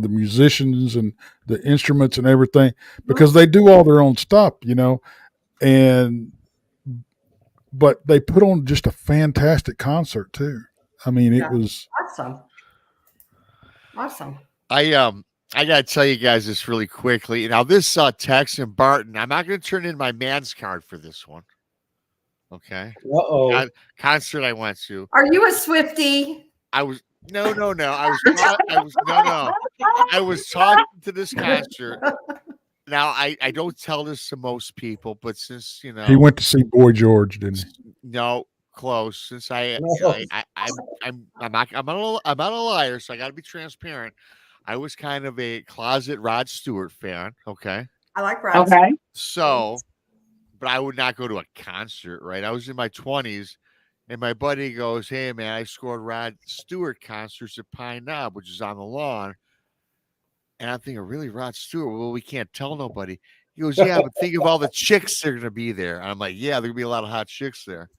musicians and the instruments and everything, because they do all their own stuff, but they put on just a fantastic concert too. I mean, it was
awesome.
I gotta tell you guys this really quickly. Now this Tex and Barton, I'm not gonna turn in my man's card for this one. Okay. Concert I went to.
Are you a Swiftie?
I was no. I was talking to this concert. Now I don't tell this to most people, but since
he went to see Boy George, didn't he?
No, close. Since I'm not a liar, so I got to be transparent. I was kind of a closet Rod Stewart fan. Okay.
I like Rod.
Okay.
So, but I would not go to a concert, right? I was in my 20s, and my buddy goes, "Hey, man, I scored Rod Stewart concerts at Pine Knob, which is on the lawn." And I'm thinking, really, Rod Stewart? Well, we can't tell nobody. He goes, "Yeah, but think of all the chicks that are going to be there." And I'm like, "Yeah, there's going to be a lot of hot chicks there."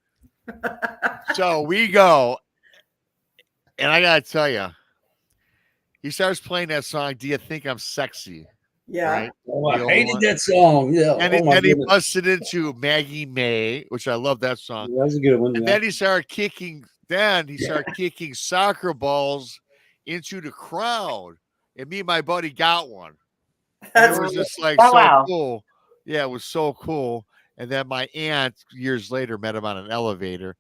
So we go, and I got to tell you, he starts playing that song, "Do You Think I'm Sexy?"
Yeah.
Right?
Oh, I hated that song. Yeah.
And then he busted into Maggie May, which I love that song.
Yeah, that was a good one.
And then he started kicking soccer balls into the crowd. And me and my buddy got one. And it was just like cool. Yeah, it was so cool. And then my aunt years later met him on an elevator.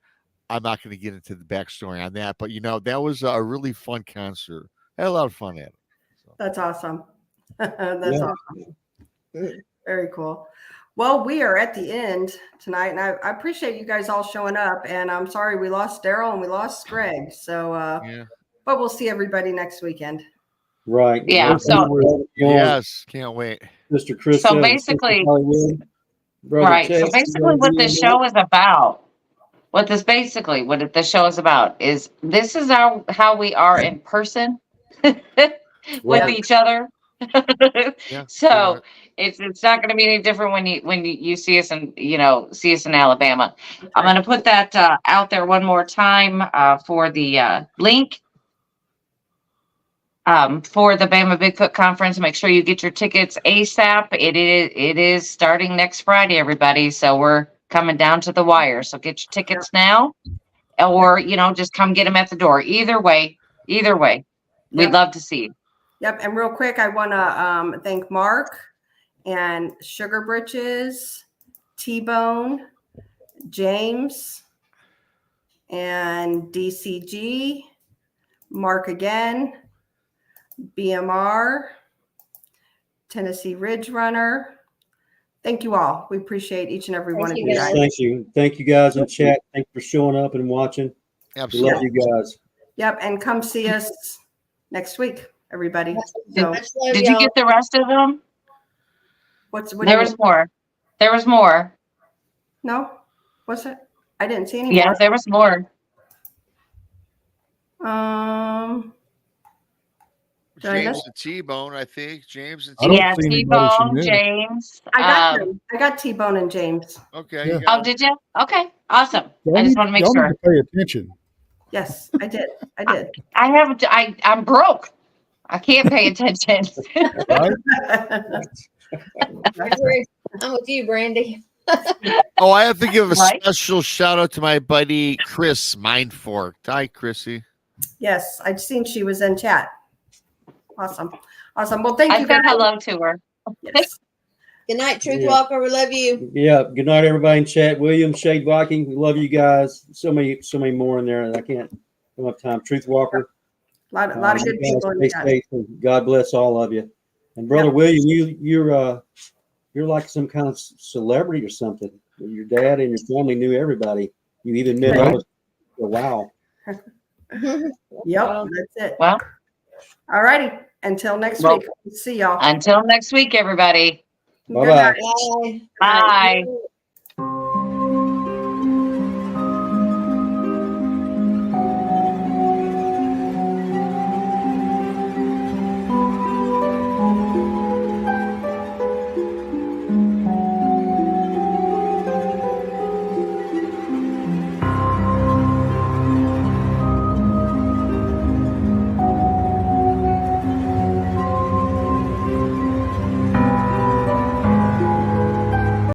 I'm not going to get into the backstory on that, but that was a really fun concert. I had a lot of fun at it. So.
That's awesome. That's awesome. Very cool. Well, we are at the end tonight, and I appreciate you guys all showing up. And I'm sorry we lost Daryl and we lost Greg. So, but we'll see everybody next weekend.
Right.
Yeah, so-
Yes, can't wait.
Mr. Chris.
So basically, right. So basically what this show is about, what the show is about is this is how we are in person with each other.
Yeah,
So it's not going to be any different when you see us in Alabama. I'm going to put that out there one more time for the link for the Bama Bigfoot conference. Make sure you get your tickets ASAP. It is starting next Friday, everybody. So we're coming down to the wire. So get your tickets now, or just come get them at the door. Either way, we'd love to see you.
Yep. And real quick, I want to thank Mark and Sugar Britches, T-Bone, James, and DCG, Mark again, BMR, Tennessee Ridge Runner. Thank you all. We appreciate each and every one of you guys.
Thank you. Thank you guys in chat. Thank you for showing up and watching.
Absolutely.
We love you guys.
Yep. And come see us next week, everybody. So,
Did you get the rest of them?
There
was more. There was more.
No? What's it? I didn't see any
Yeah,
more.
there was more.
James and T-Bone, I think. James and
T-Bone, James.
I got T-Bone and James.
Okay.
Yeah.
Oh, did you? Okay, awesome.
Y'all
I just
need-
want to make
y'all need
sure.
to pay attention.
Yes, I did.
I'm broke. I can't pay attention.
Right?
I'm with you, Brandy.
Oh, I have to give a
Right?
special shout out to my buddy Chris Mindforked. Hi, Chrissy.
Yes, I'd seen she was in chat. Awesome. Well, thank
I
you
said
guys.
hello to her.
Yes.
Good night, Truth Walker. We love you.
Yeah. Good night, everybody in chat. William, Shade Viking. We love you guys. So many more in there, and I don't have time. Truth Walker.
A lot of good people in
Stay
chat.
safe, and God bless all of you. And Brother William, you're like some kind of celebrity or something. Your dad and your family knew everybody. You even met us. Wow.
Yep, that's it.
Well,
all righty. Until next
Well,
week. See y'all.
until next week, everybody.
Bye-bye.
Good night.
Bye.
Bye.